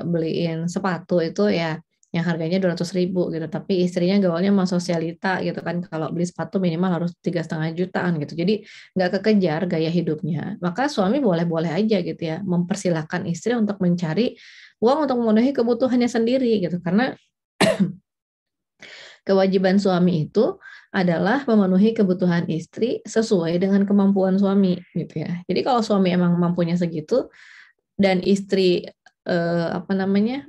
beliin sepatu itu ya yang harganya 200.000 gitu, tapi istrinya gaulnya sama sosialita gitu kan, kalau beli sepatu minimal harus 3,5 jutaan gitu, jadi nggak kekejar gaya hidupnya. Maka suami boleh-boleh aja gitu ya mempersilahkan istri untuk mencari uang untuk memenuhi kebutuhannya sendiri gitu, karena kewajiban suami itu adalah memenuhi kebutuhan istri sesuai dengan kemampuan suami gitu ya. Jadi kalau suami emang mampunya segitu dan istri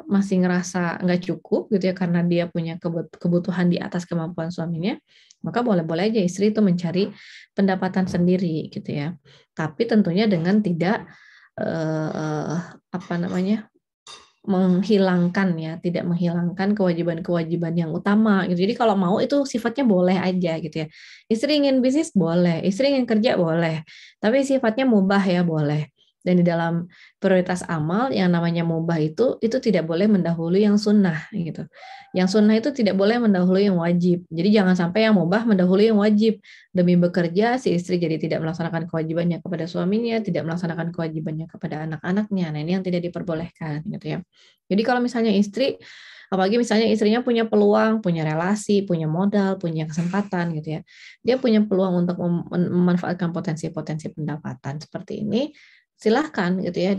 masih ngerasa nggak cukup gitu ya karena dia punya kebutuhan di atas kemampuan suaminya, maka boleh-boleh aja istri itu mencari pendapatan sendiri gitu ya. Tapi tentunya dengan tidak tidak menghilangkan kewajiban-kewajiban yang utama gitu. Jadi kalau mau itu sifatnya boleh aja gitu ya. Istri ingin bisnis boleh, istri ingin kerja boleh, tapi sifatnya mubah ya boleh. Dan di dalam prioritas amal yang namanya mubah itu tidak boleh mendahului yang sunnah gitu. Yang sunnah itu tidak boleh mendahului yang wajib. Jadi jangan sampai yang mubah mendahului yang wajib. Demi bekerja si istri jadi tidak melaksanakan kewajibannya kepada suaminya, tidak melaksanakan kewajibannya kepada anak-anaknya. Nah ini yang tidak diperbolehkan gitu ya. Jadi kalau misalnya istri, apalagi misalnya istrinya punya peluang, punya relasi, punya modal, punya kesempatan gitu ya, dia punya peluang untuk memanfaatkan potensi-potensi pendapatan seperti ini, silahkan gitu ya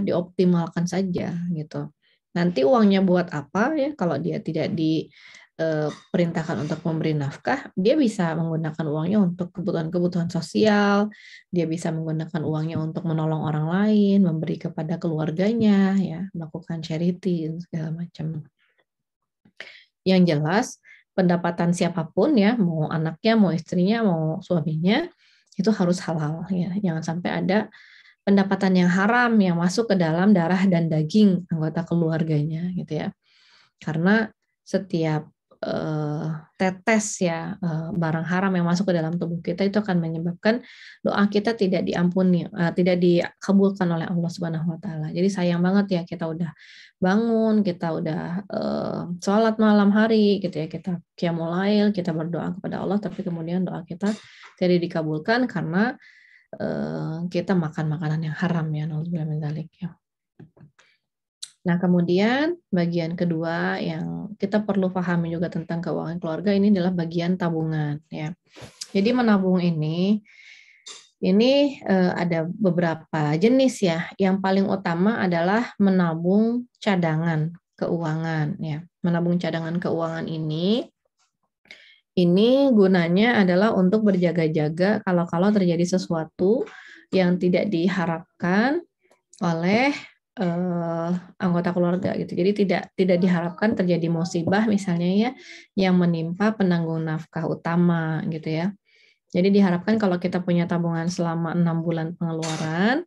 dioptimalkan saja gitu. Nanti uangnya buat apa ya kalau dia tidak diperintahkan untuk memberi nafkah, dia bisa menggunakan uangnya untuk kebutuhan-kebutuhan sosial, dia bisa menggunakan uangnya untuk menolong orang lain, memberi kepada keluarganya ya, melakukan charity segala macam. Yang jelas pendapatan siapapun ya, mau anaknya, mau istrinya, mau suaminya, itu harus halal ya. Jangan sampai ada pendapatan yang haram yang masuk ke dalam darah dan daging anggota keluarganya gitu ya. Karena setiap tetes ya barang haram yang masuk ke dalam tubuh kita itu akan menyebabkan doa kita tidak diampuni, tidak dikabulkan oleh Allah Subhanahu wa taala. Jadi sayang banget ya kita udah bangun, kita udah sholat malam hari gitu ya, kita qiyamul lail, kita berdoa kepada Allah, tapi kemudian doa kita tidak dikabulkan karena kita makan makanan yang haram ya, nauzubillah min dzalik ya. Nah, kemudian bagian kedua yang kita perlu pahami juga tentang keuangan keluarga ini adalah bagian tabungan ya. Jadi menabung ini ada beberapa jenis ya. Yang paling utama adalah menabung cadangan keuangan ya. Menabung cadangan keuangan ini gunanya adalah untuk berjaga-jaga kalau terjadi sesuatu yang tidak diharapkan oleh anggota keluarga gitu. Jadi tidak diharapkan terjadi musibah misalnya ya yang menimpa penanggung nafkah utama gitu ya. Jadi diharapkan kalau kita punya tabungan selama 6 bulan pengeluaran,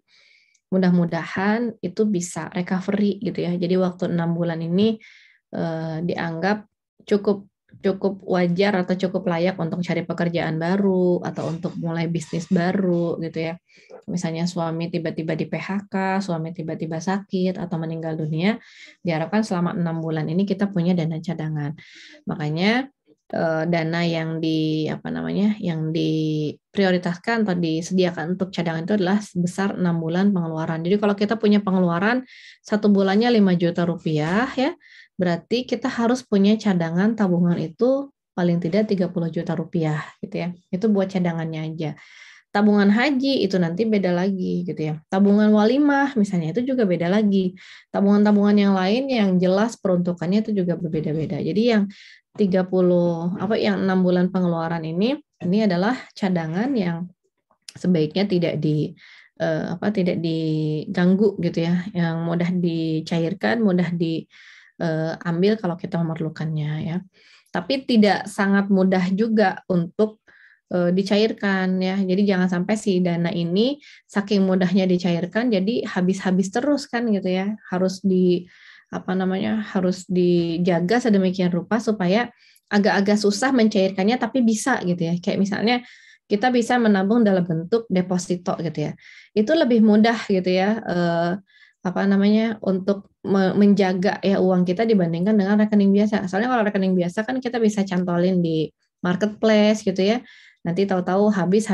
mudah-mudahan itu bisa recovery gitu ya. Jadi waktu 6 bulan ini dianggap cukup wajar atau cukup layak untuk cari pekerjaan baru atau untuk mulai bisnis baru gitu ya. Misalnya suami tiba-tiba di PHK, suami tiba-tiba sakit atau meninggal dunia, diharapkan selama 6 bulan ini kita punya dana cadangan. Makanya dana yang diprioritaskan atau disediakan untuk cadangan itu adalah sebesar 6 bulan pengeluaran. Jadi kalau kita punya pengeluaran 1 bulannya 5 juta rupiah ya, berarti kita harus punya cadangan tabungan itu paling tidak 30 juta rupiah gitu ya. Itu buat cadangannya aja. Tabungan haji itu nanti beda lagi gitu ya. Tabungan walimah misalnya itu juga beda lagi. Tabungan-tabungan yang lain yang jelas peruntukannya itu juga berbeda-beda. Jadi yang yang 6 bulan pengeluaran ini adalah cadangan yang sebaiknya tidak diganggu gitu ya, yang mudah dicairkan, mudah diambil kalau kita memerlukannya ya. Tapi tidak sangat mudah juga untuk dicairkan ya. Jadi jangan sampai si dana ini saking mudahnya dicairkan jadi habis-habis terus kan gitu ya. Harus dijaga sedemikian rupa supaya agak-agak susah mencairkannya tapi bisa gitu ya. Kayak misalnya kita bisa menabung dalam bentuk deposito gitu ya. Itu lebih mudah gitu ya untuk menjaga ya uang kita dibandingkan dengan rekening biasa. Soalnya kalau rekening biasa kan kita bisa cantolin di marketplace gitu ya. Nanti tahu-tahu habis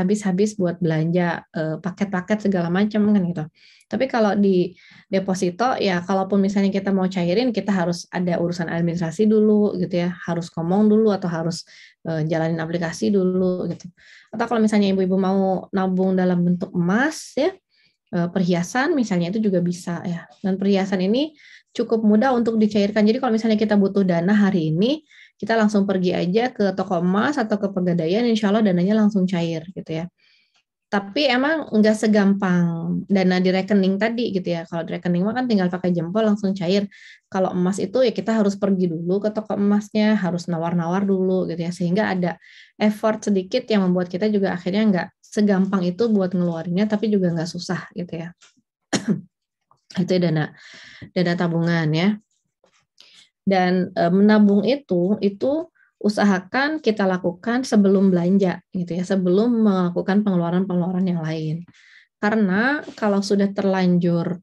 buat belanja paket-paket segala macam kan gitu. Tapi kalau di deposito ya kalaupun misalnya kita mau cairin kita harus ada urusan administrasi dulu gitu ya, harus ngomong dulu atau harus jalanin aplikasi dulu gitu. Atau kalau misalnya ibu-ibu mau nabung dalam bentuk emas ya, perhiasan misalnya itu juga bisa ya. Dan perhiasan ini cukup mudah untuk dicairkan. Jadi kalau misalnya kita butuh dana hari ini, kita langsung pergi aja ke toko emas atau ke Pegadaian, insya Allah dananya langsung cair gitu ya. Tapi emang nggak segampang dana di rekening tadi gitu ya. Kalau di rekening mah kan tinggal pakai jempol langsung cair. Kalau emas itu ya kita harus pergi dulu ke toko emasnya, harus nawar-nawar dulu gitu ya. Sehingga ada effort sedikit yang membuat kita juga akhirnya nggak segampang itu buat ngeluarinnya, tapi juga nggak susah gitu ya. Itu dana tabungan ya. Dan menabung itu usahakan kita lakukan sebelum belanja gitu ya, sebelum melakukan pengeluaran-pengeluaran yang lain. Karena kalau sudah terlanjur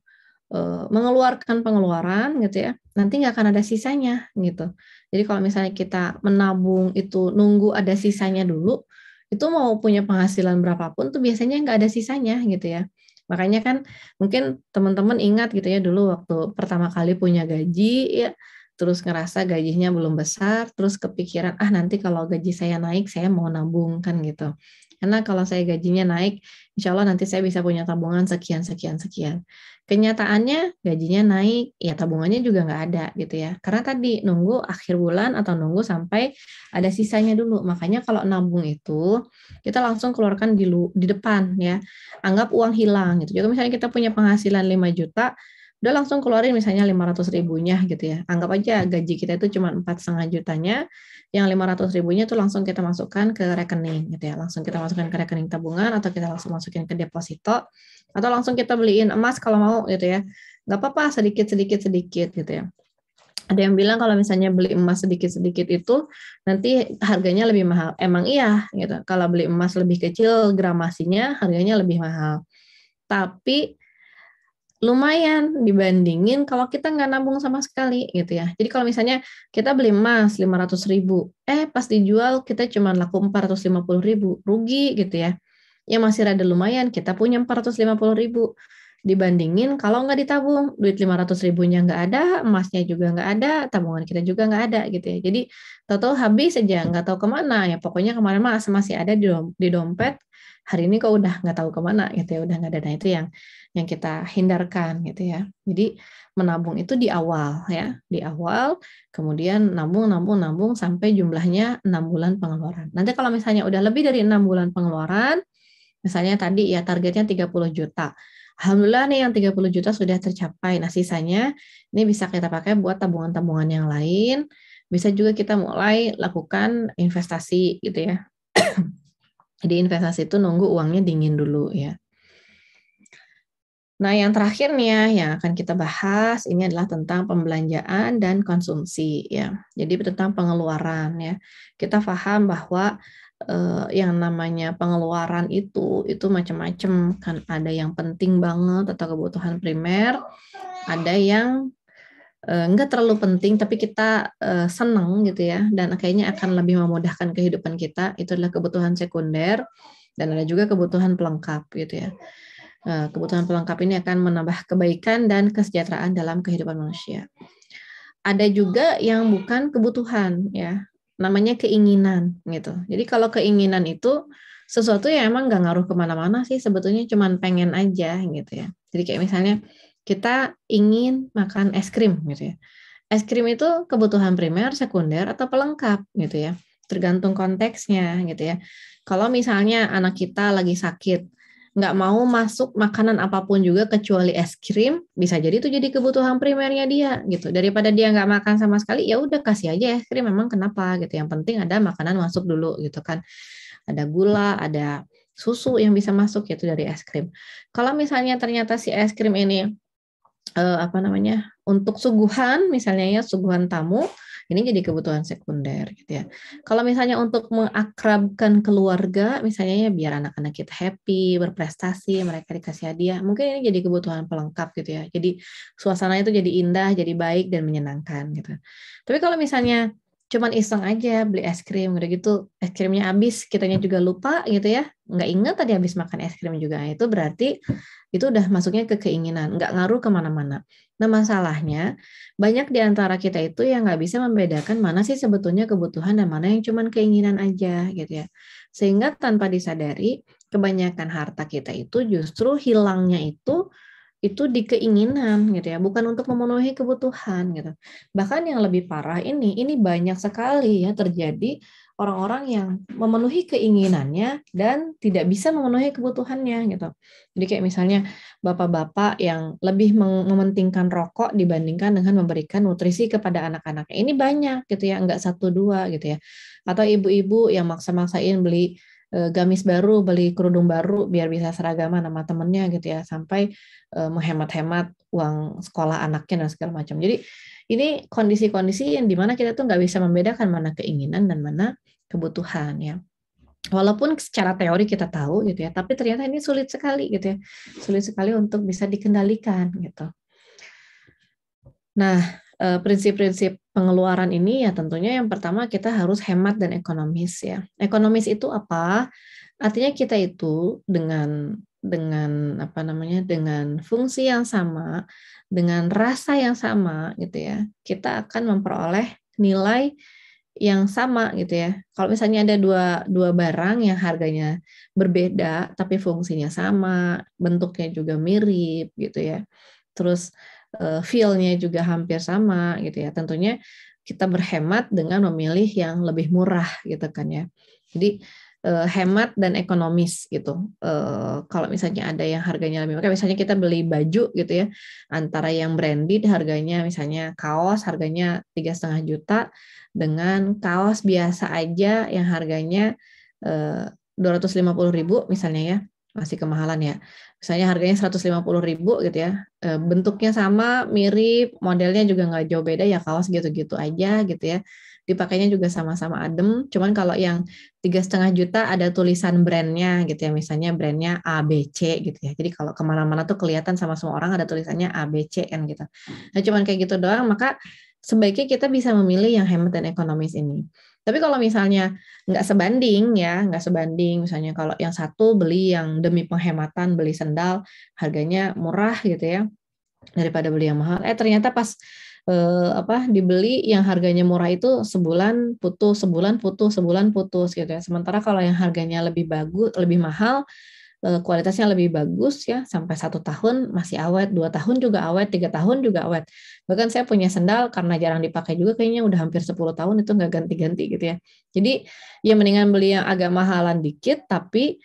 mengeluarkan pengeluaran gitu ya, nanti nggak akan ada sisanya gitu. Jadi kalau misalnya kita menabung itu nunggu ada sisanya dulu, itu mau punya penghasilan berapapun tuh biasanya nggak ada sisanya gitu ya. Makanya kan mungkin teman-teman ingat gitu ya dulu waktu pertama kali punya gaji ya, terus ngerasa gajinya belum besar, terus kepikiran, nanti kalau gaji saya naik, saya mau nabung kan gitu. Karena kalau saya gajinya naik, insya Allah nanti saya bisa punya tabungan sekian. Kenyataannya gajinya naik, ya tabungannya juga nggak ada gitu ya. Karena tadi nunggu akhir bulan atau nunggu sampai ada sisanya dulu. Makanya kalau nabung itu, kita langsung keluarkan di depan ya. Anggap uang hilang gitu. Jadi misalnya kita punya penghasilan 5 juta, udah langsung keluarin misalnya 500 ribunya gitu ya. Anggap aja gaji kita itu cuma 4,5 jutanya, yang 500 ribunya itu langsung kita masukkan ke rekening gitu ya. Langsung kita masukkan ke rekening tabungan atau kita langsung masukin ke deposito atau langsung kita beliin emas kalau mau gitu ya. Nggak apa-apa sedikit gitu ya. Ada yang bilang kalau misalnya beli emas sedikit-sedikit itu nanti harganya lebih mahal. Emang iya gitu. Kalau beli emas lebih kecil gramasinya harganya lebih mahal. Tapi lumayan dibandingin kalau kita nggak nabung sama sekali gitu ya. Jadi kalau misalnya kita beli emas 500 ribu, pas dijual kita cuma laku 450 ribu, rugi gitu ya. Ya masih rada lumayan, kita punya 450 ribu. Dibandingin kalau nggak ditabung, duit 500 ribunya nggak ada, emasnya juga nggak ada, tabungan kita juga nggak ada gitu ya. Jadi tahu-tahu habis aja, nggak tahu kemana ya. Pokoknya kemarin masih ada di dompet, hari ini kok udah nggak tahu kemana gitu ya, udah nggak ada. Nah itu yang kita hindarkan gitu ya. Jadi menabung itu di awal ya, di awal, kemudian nabung sampai jumlahnya 6 bulan pengeluaran. Nanti kalau misalnya udah lebih dari 6 bulan pengeluaran, misalnya tadi ya targetnya 30 juta. Alhamdulillah nih yang 30 juta sudah tercapai. Nah sisanya ini bisa kita pakai buat tabungan-tabungan yang lain. Bisa juga kita mulai lakukan investasi gitu ya. Jadi investasi itu nunggu uangnya dingin dulu ya. Nah, yang terakhir nih ya, yang akan kita bahas ini adalah tentang pembelanjaan dan konsumsi ya. Jadi tentang pengeluaran ya. Kita paham bahwa yang namanya pengeluaran itu macam-macam kan. Ada yang penting banget atau kebutuhan primer, ada yang enggak terlalu penting tapi kita senang gitu ya, dan kayaknya akan lebih memudahkan kehidupan kita. Itu adalah kebutuhan sekunder, dan ada juga kebutuhan pelengkap gitu ya. Kebutuhan pelengkap ini akan menambah kebaikan dan kesejahteraan dalam kehidupan manusia. Ada juga yang bukan kebutuhan ya, namanya keinginan gitu. Jadi kalau keinginan itu sesuatu yang emang nggak ngaruh kemana-mana sih, sebetulnya cuman pengen aja gitu ya. Jadi kayak misalnya kita ingin makan es krim gitu ya. es krim itu kebutuhan primer, sekunder, atau pelengkap gitu ya. Tergantung konteksnya gitu ya. Kalau misalnya anak kita lagi sakit, nggak mau masuk makanan apapun juga kecuali es krim, bisa jadi itu jadi kebutuhan primernya dia gitu. Daripada dia nggak makan sama sekali, ya udah kasih aja es krim. Memang kenapa gitu? Yang penting ada makanan masuk dulu gitu kan. Ada gula, ada susu yang bisa masuk yaitu dari es krim. Kalau misalnya ternyata si es krim ini untuk suguhan misalnya ya suguhan tamu ini jadi kebutuhan sekunder gitu ya. Kalau misalnya untuk mengakrabkan keluarga misalnya ya biar anak-anak kita happy, berprestasi, mereka dikasih hadiah, mungkin ini jadi kebutuhan pelengkap gitu ya. Jadi suasana itu jadi indah, jadi baik dan menyenangkan gitu. Tapi kalau misalnya cuman iseng aja beli es krim gitu, es krimnya habis, kitanya juga lupa gitu ya, nggak ingat tadi habis makan es krim juga, itu berarti itu udah masuknya ke keinginan, nggak ngaruh kemana-mana. Nah masalahnya banyak di antara kita itu yang nggak bisa membedakan mana sih sebetulnya kebutuhan dan mana yang cuman keinginan aja gitu ya. Sehingga tanpa disadari kebanyakan harta kita itu justru hilangnya itu di keinginan gitu ya, bukan untuk memenuhi kebutuhan gitu. Bahkan yang lebih parah ini banyak sekali ya terjadi orang-orang yang memenuhi keinginannya dan tidak bisa memenuhi kebutuhannya gitu. Jadi kayak misalnya bapak-bapak yang lebih mementingkan rokok dibandingkan dengan memberikan nutrisi kepada anak-anaknya. Ini banyak gitu ya, enggak satu dua gitu ya. Atau ibu-ibu yang maksa-maksain beli gamis baru, beli kerudung baru biar bisa seragaman sama temennya gitu ya, sampai menghemat-hemat uang sekolah anaknya dan segala macam. Jadi ini kondisi-kondisi yang dimana kita tuh nggak bisa membedakan mana keinginan dan mana kebutuhan ya. Walaupun secara teori kita tahu gitu ya, tapi ternyata ini sulit sekali gitu ya, sulit sekali untuk bisa dikendalikan gitu. Nah, prinsip-prinsip pengeluaran ini ya tentunya yang pertama kita harus hemat dan ekonomis ya. Ekonomis itu apa? Artinya kita itu dengan fungsi yang sama, dengan rasa yang sama gitu ya, kita akan memperoleh nilai yang sama gitu ya. Kalau misalnya ada dua barang yang harganya berbeda tapi fungsinya sama, bentuknya juga mirip gitu ya. Terus feel-nya juga hampir sama gitu ya. Tentunya kita berhemat dengan memilih yang lebih murah gitu kan ya. Jadi hemat dan ekonomis gitu. Kalau misalnya ada yang harganya lebih murah, misalnya kita beli baju gitu ya, antara yang branded harganya misalnya kaos harganya 3,5 juta dengan kaos biasa aja yang harganya 250.000 misalnya ya, masih kemahalan ya. Misalnya harganya 150.000 gitu ya, bentuknya sama, mirip, modelnya juga nggak jauh beda ya, kaos gitu-gitu aja gitu ya. Dipakainya juga sama-sama adem, cuman kalau yang 3,5 juta ada tulisan brandnya gitu ya, misalnya brandnya ABC gitu ya. Jadi kalau kemana-mana tuh kelihatan sama semua orang ada tulisannya ABC kan gitu. Nah cuman kayak gitu doang, maka sebaiknya kita bisa memilih yang hemat dan ekonomis ini. Tapi kalau misalnya nggak sebanding, misalnya kalau yang satu beli yang demi penghematan, beli sendal harganya murah gitu ya, daripada beli yang mahal. Ternyata pas dibeli yang harganya murah itu sebulan putus gitu ya. Sementara kalau yang harganya lebih bagus, lebih mahal, kualitasnya lebih bagus ya, sampai 1 tahun masih awet, 2 tahun juga awet, 3 tahun juga awet. Bahkan saya punya sendal karena jarang dipakai juga, kayaknya udah hampir 10 tahun itu nggak ganti-ganti gitu ya. Jadi ya mendingan beli yang agak mahalan dikit, tapi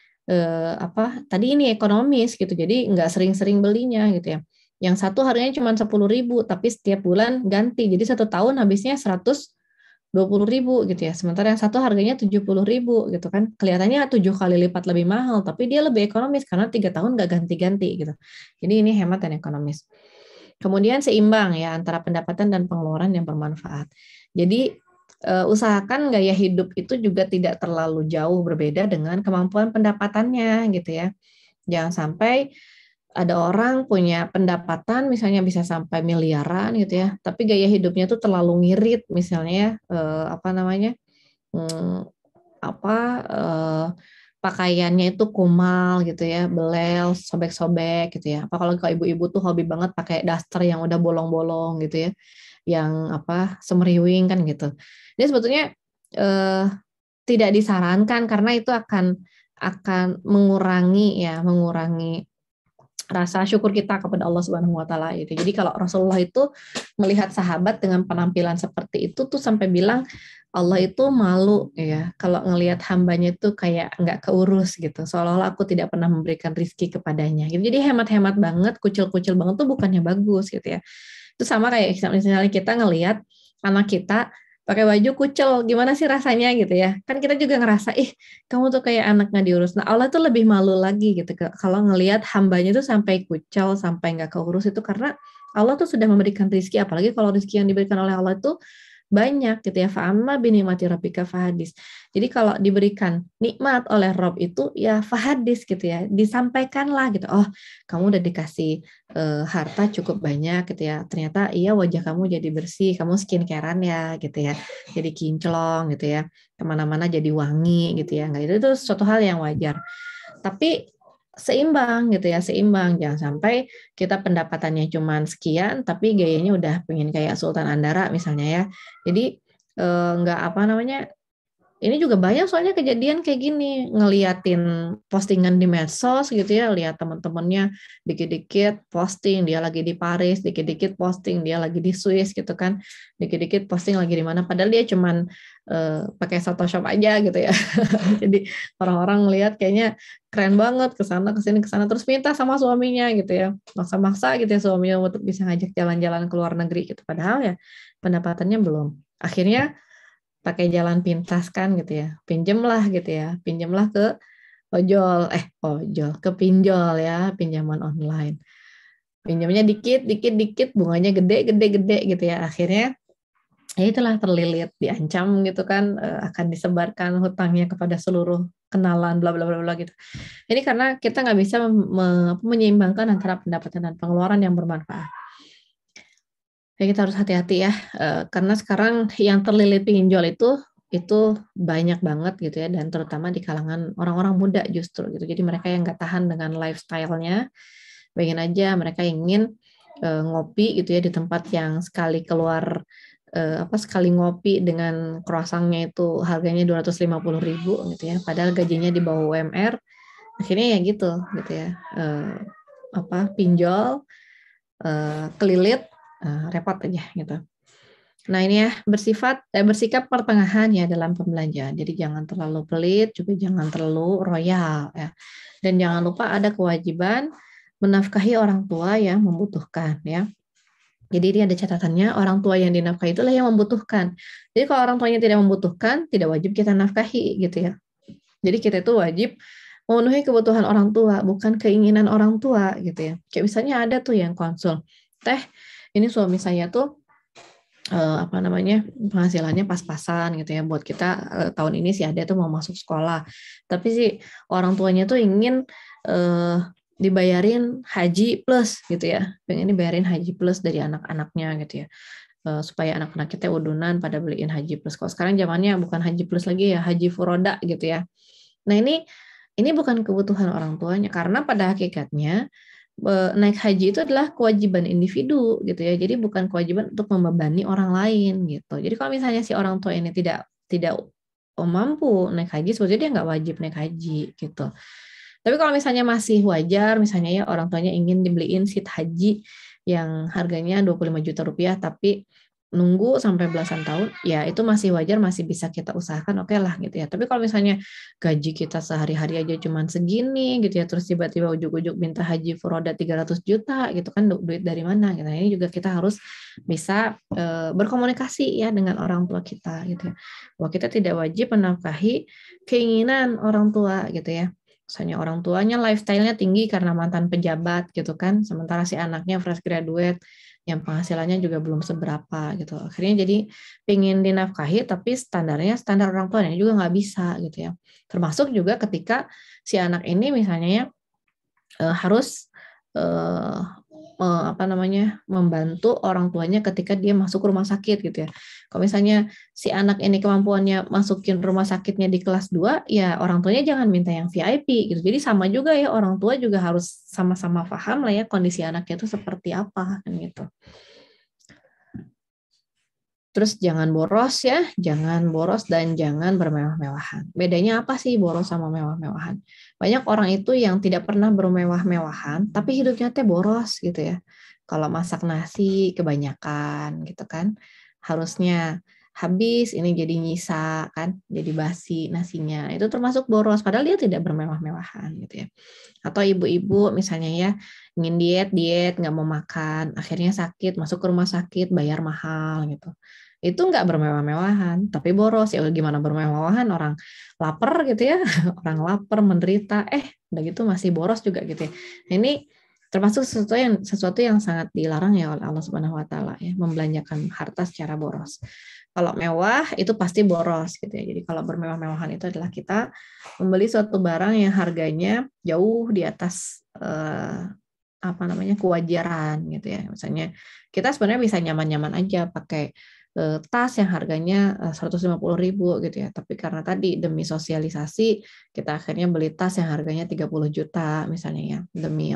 tadi ini ekonomis gitu, jadi nggak sering-sering belinya gitu ya. Yang satu harganya cuma 10.000, tapi setiap bulan ganti, jadi 1 tahun habisnya 120.000 gitu ya. Sementara yang satu harganya 70.000 gitu kan. Kelihatannya 7 kali lipat lebih mahal, tapi dia lebih ekonomis karena 3 tahun nggak ganti-ganti gitu. Jadi ini hemat dan ekonomis. Kemudian seimbang ya antara pendapatan dan pengeluaran yang bermanfaat. Jadi usahakan gaya hidup itu juga tidak terlalu jauh berbeda dengan kemampuan pendapatannya gitu ya. Jangan sampai ada orang punya pendapatan misalnya bisa sampai miliaran gitu ya, tapi gaya hidupnya tuh terlalu ngirit misalnya pakaiannya itu kumal gitu ya, belel, sobek-sobek gitu ya. Apa kalau ibu-ibu tuh hobi banget pakai daster yang udah bolong-bolong gitu ya, yang semeriwing kan gitu. Jadi sebetulnya tidak disarankan karena itu akan mengurangi rasa syukur kita kepada Allah Subhanahu wa taala gitu. Jadi kalau Rasulullah itu melihat sahabat dengan penampilan seperti itu tuh sampai bilang Allah itu malu ya kalau ngelihat hambanya itu kayak nggak keurus gitu. Seolah-olah aku tidak pernah memberikan rizki kepadanya. Gitu. Jadi hemat-hemat banget, kucil-kucil banget tuh bukannya bagus gitu ya. Itu sama kayak misalnya kita ngelihat anak kita pakai baju kucel, gimana sih rasanya gitu ya. Kan kita juga ngerasa, kamu tuh kayak anak nggak diurus. Nah Allah tuh lebih malu lagi gitu kalau ngelihat hambanya tuh sampai kucel, sampai nggak keurus itu karena Allah tuh sudah memberikan rizki, apalagi kalau rizki yang diberikan oleh Allah itu banyak gitu ya. Fa'amma binikmati rabbika fahadis. Jadi kalau diberikan nikmat oleh Rob itu ya fahadis gitu ya, disampaikanlah gitu. Oh, kamu udah dikasih harta cukup banyak gitu ya. Ternyata iya wajah kamu jadi bersih, kamu skincarean ya gitu ya. Jadi kinclong gitu ya. Kemana-mana jadi wangi gitu ya. Nggak, itu suatu hal yang wajar. Tapi seimbang gitu ya, seimbang. Jangan sampai kita pendapatannya cuma sekian, tapi gayanya udah pengen kayak Sultan Andara misalnya ya. Jadi nggak apa namanya, ini juga banyak soalnya kejadian kayak gini, ngeliatin postingan di medsos gitu ya, lihat teman-temannya dikit-dikit posting dia lagi di Paris, dikit-dikit posting dia lagi di Swiss gitu kan, dikit-dikit posting lagi di mana, padahal dia cuman pakai Photoshop aja gitu ya. Jadi orang-orang ngelihat kayaknya keren banget, kesana kesana terus minta sama suaminya gitu ya, maksa-maksa gitu ya suaminya untuk bisa ngajak jalan-jalan ke luar negeri gitu, padahal ya pendapatannya belum. Akhirnya pakai jalan pintas kan gitu ya, pinjemlah gitu ya, pinjemlah ke ke pinjol ya, pinjaman online, pinjamnya dikit bunganya gede gitu ya, akhirnya ya itulah terlilit, diancam gitu kan, akan disebarkan hutangnya kepada seluruh kenalan bla bla bla bla gitu. Jadi karena kita nggak bisa menyeimbangkan antara pendapatan dan pengeluaran yang bermanfaat. Jadi kita harus hati-hati ya, karena sekarang yang terlilit pinjol itu banyak banget gitu ya, dan terutama di kalangan orang-orang muda justru gitu. Jadi mereka yang nggak tahan dengan lifestyle-nya, bayangin aja mereka ingin ngopi gitu ya di tempat yang sekali keluar sekali ngopi dengan croissantnya itu harganya 250.000 gitu ya, padahal gajinya di bawah UMR, akhirnya ya gitu ya, pinjol, kelilit, repot aja gitu. Nah ini ya bersikap pertengahan ya dalam pembelanjaan. Jadi jangan terlalu pelit, juga jangan terlalu royal ya. Dan jangan lupa ada kewajiban menafkahi orang tua yang membutuhkan ya. Jadi ini ada catatannya, orang tua yang dinafkahi itulah yang membutuhkan. Jadi kalau orang tuanya tidak membutuhkan, tidak wajib kita nafkahi gitu ya. Jadi kita itu wajib memenuhi kebutuhan orang tua, bukan keinginan orang tua gitu ya. Kayak misalnya ada tuh yang konsul, ini suami saya tuh penghasilannya pas-pasan gitu ya, buat kita tahun ini sih ada tuh mau masuk sekolah, tapi sih orang tuanya tuh ingin dibayarin haji plus gitu ya, pengen dibayarin haji plus dari anak-anaknya gitu ya, supaya anak-anak kita udunan pada beliin haji plus. Kalau sekarang zamannya bukan haji plus lagi ya, haji furoda gitu ya. Nah ini bukan kebutuhan orang tuanya, karena pada hakikatnya naik haji itu adalah kewajiban individu gitu ya. Jadi bukan kewajiban untuk membebani orang lain gitu. Jadi kalau misalnya si orang tua ini tidak mampu naik haji, sebetulnya dia nggak wajib naik haji gitu. Tapi kalau misalnya masih wajar, misalnya ya orang tuanya ingin dibeliin seat haji yang harganya 25 juta rupiah, tapi nunggu sampai belasan tahun, ya itu masih wajar, masih bisa kita usahakan, oke lah gitu ya. Tapi kalau misalnya gaji kita sehari-hari aja cuma segini gitu ya, terus tiba-tiba ujuk-ujuk minta haji furoda 300 juta gitu kan, duit dari mana gitu. Nah, ini juga kita harus bisa berkomunikasi ya dengan orang tua kita gitu ya, bahwa kita tidak wajib menafkahi keinginan orang tua gitu ya. Misalnya orang tuanya lifestyle-nya tinggi karena mantan pejabat gitu kan, sementara si anaknya fresh graduate yang penghasilannya juga belum seberapa gitu. Akhirnya jadi pengen dinafkahi tapi standarnya standar orang tuanya juga nggak bisa gitu ya. Termasuk juga ketika si anak ini misalnya ya harus membantu orang tuanya ketika dia masuk rumah sakit gitu ya. Kalau misalnya si anak ini kemampuannya masukin rumah sakitnya di kelas 2, ya orang tuanya jangan minta yang VIP gitu. Jadi sama juga ya, orang tua juga harus sama-sama paham lah ya kondisi anaknya itu seperti apa kan gitu. Terus jangan boros ya, jangan boros dan jangan bermewah-mewahan. Bedanya apa sih boros sama mewah-mewahan? Banyak orang itu yang tidak pernah bermewah-mewahan, tapi hidupnya teh boros gitu ya. Kalau masak nasi kebanyakan gitu kan, harusnya habis ini jadi nyisa kan, jadi basi nasinya. Itu termasuk boros, padahal dia tidak bermewah-mewahan gitu ya. Atau ibu-ibu misalnya ya, ingin diet nggak mau makan, akhirnya sakit, masuk ke rumah sakit, bayar mahal gitu. Itu nggak bermewah-mewahan, tapi boros. Ya gimana bermewah-mewahan, orang lapar gitu ya, orang lapar menderita, udah gitu masih boros juga gitu ya. Nah, ini termasuk sesuatu yang sangat dilarang ya oleh Allah Subhanahu Wa Taala ya, membelanjakan harta secara boros. Kalau mewah itu pasti boros gitu ya. Jadi kalau bermewah-mewahan itu adalah kita membeli suatu barang yang harganya jauh di atas kewajaran gitu ya. Misalnya kita sebenarnya bisa nyaman-nyaman aja pakai tas yang harganya 150.000 gitu ya. Tapi karena tadi demi sosialisasi kita akhirnya beli tas yang harganya 30 juta misalnya ya. Demi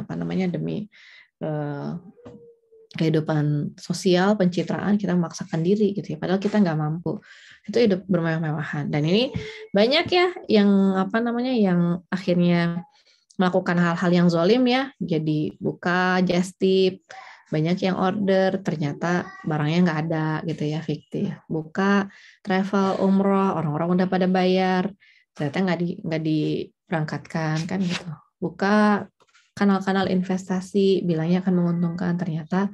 kehidupan sosial, pencitraan, kita memaksakan diri gitu ya. Padahal kita nggak mampu. Itu hidup bermewah-mewahan. Dan ini banyak ya yang yang akhirnya melakukan hal-hal yang zolim ya, jadi buka just tip, banyak yang order, ternyata barangnya nggak ada gitu ya, fiktif. Buka travel umroh, orang-orang udah pada bayar, ternyata nggak diberangkatkan kan gitu. Buka kanal-kanal investasi, bilangnya akan menguntungkan, ternyata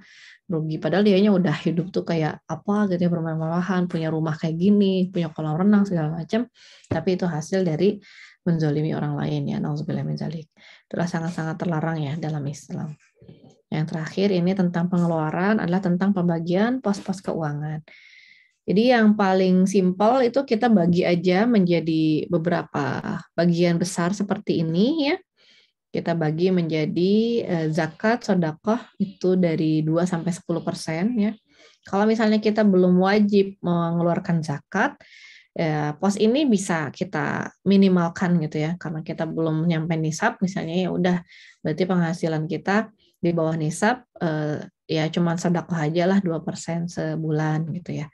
rugi. Padahal dianya udah hidup tuh kayak apa gitu ya, bermewah-mewahan, punya rumah kayak gini, punya kolam renang segala macam, tapi itu hasil dari menzalimi orang lain ya, nauzubillah min dzalik. Itulah sangat-sangat terlarang ya dalam Islam. Yang terakhir ini tentang pengeluaran adalah tentang pembagian pos-pos keuangan. Jadi yang paling simpel itu kita bagi aja menjadi beberapa bagian besar seperti ini ya. Kita bagi menjadi zakat, sedekah itu dari 2 sampai 10% ya. Kalau misalnya kita belum wajib mengeluarkan zakat, ya, pos ini bisa kita minimalkan gitu ya, karena kita belum nyampe nisab misalnya, ya udah berarti penghasilan kita di bawah nisab, ya cuman sedekah aja lah 2% sebulan gitu ya.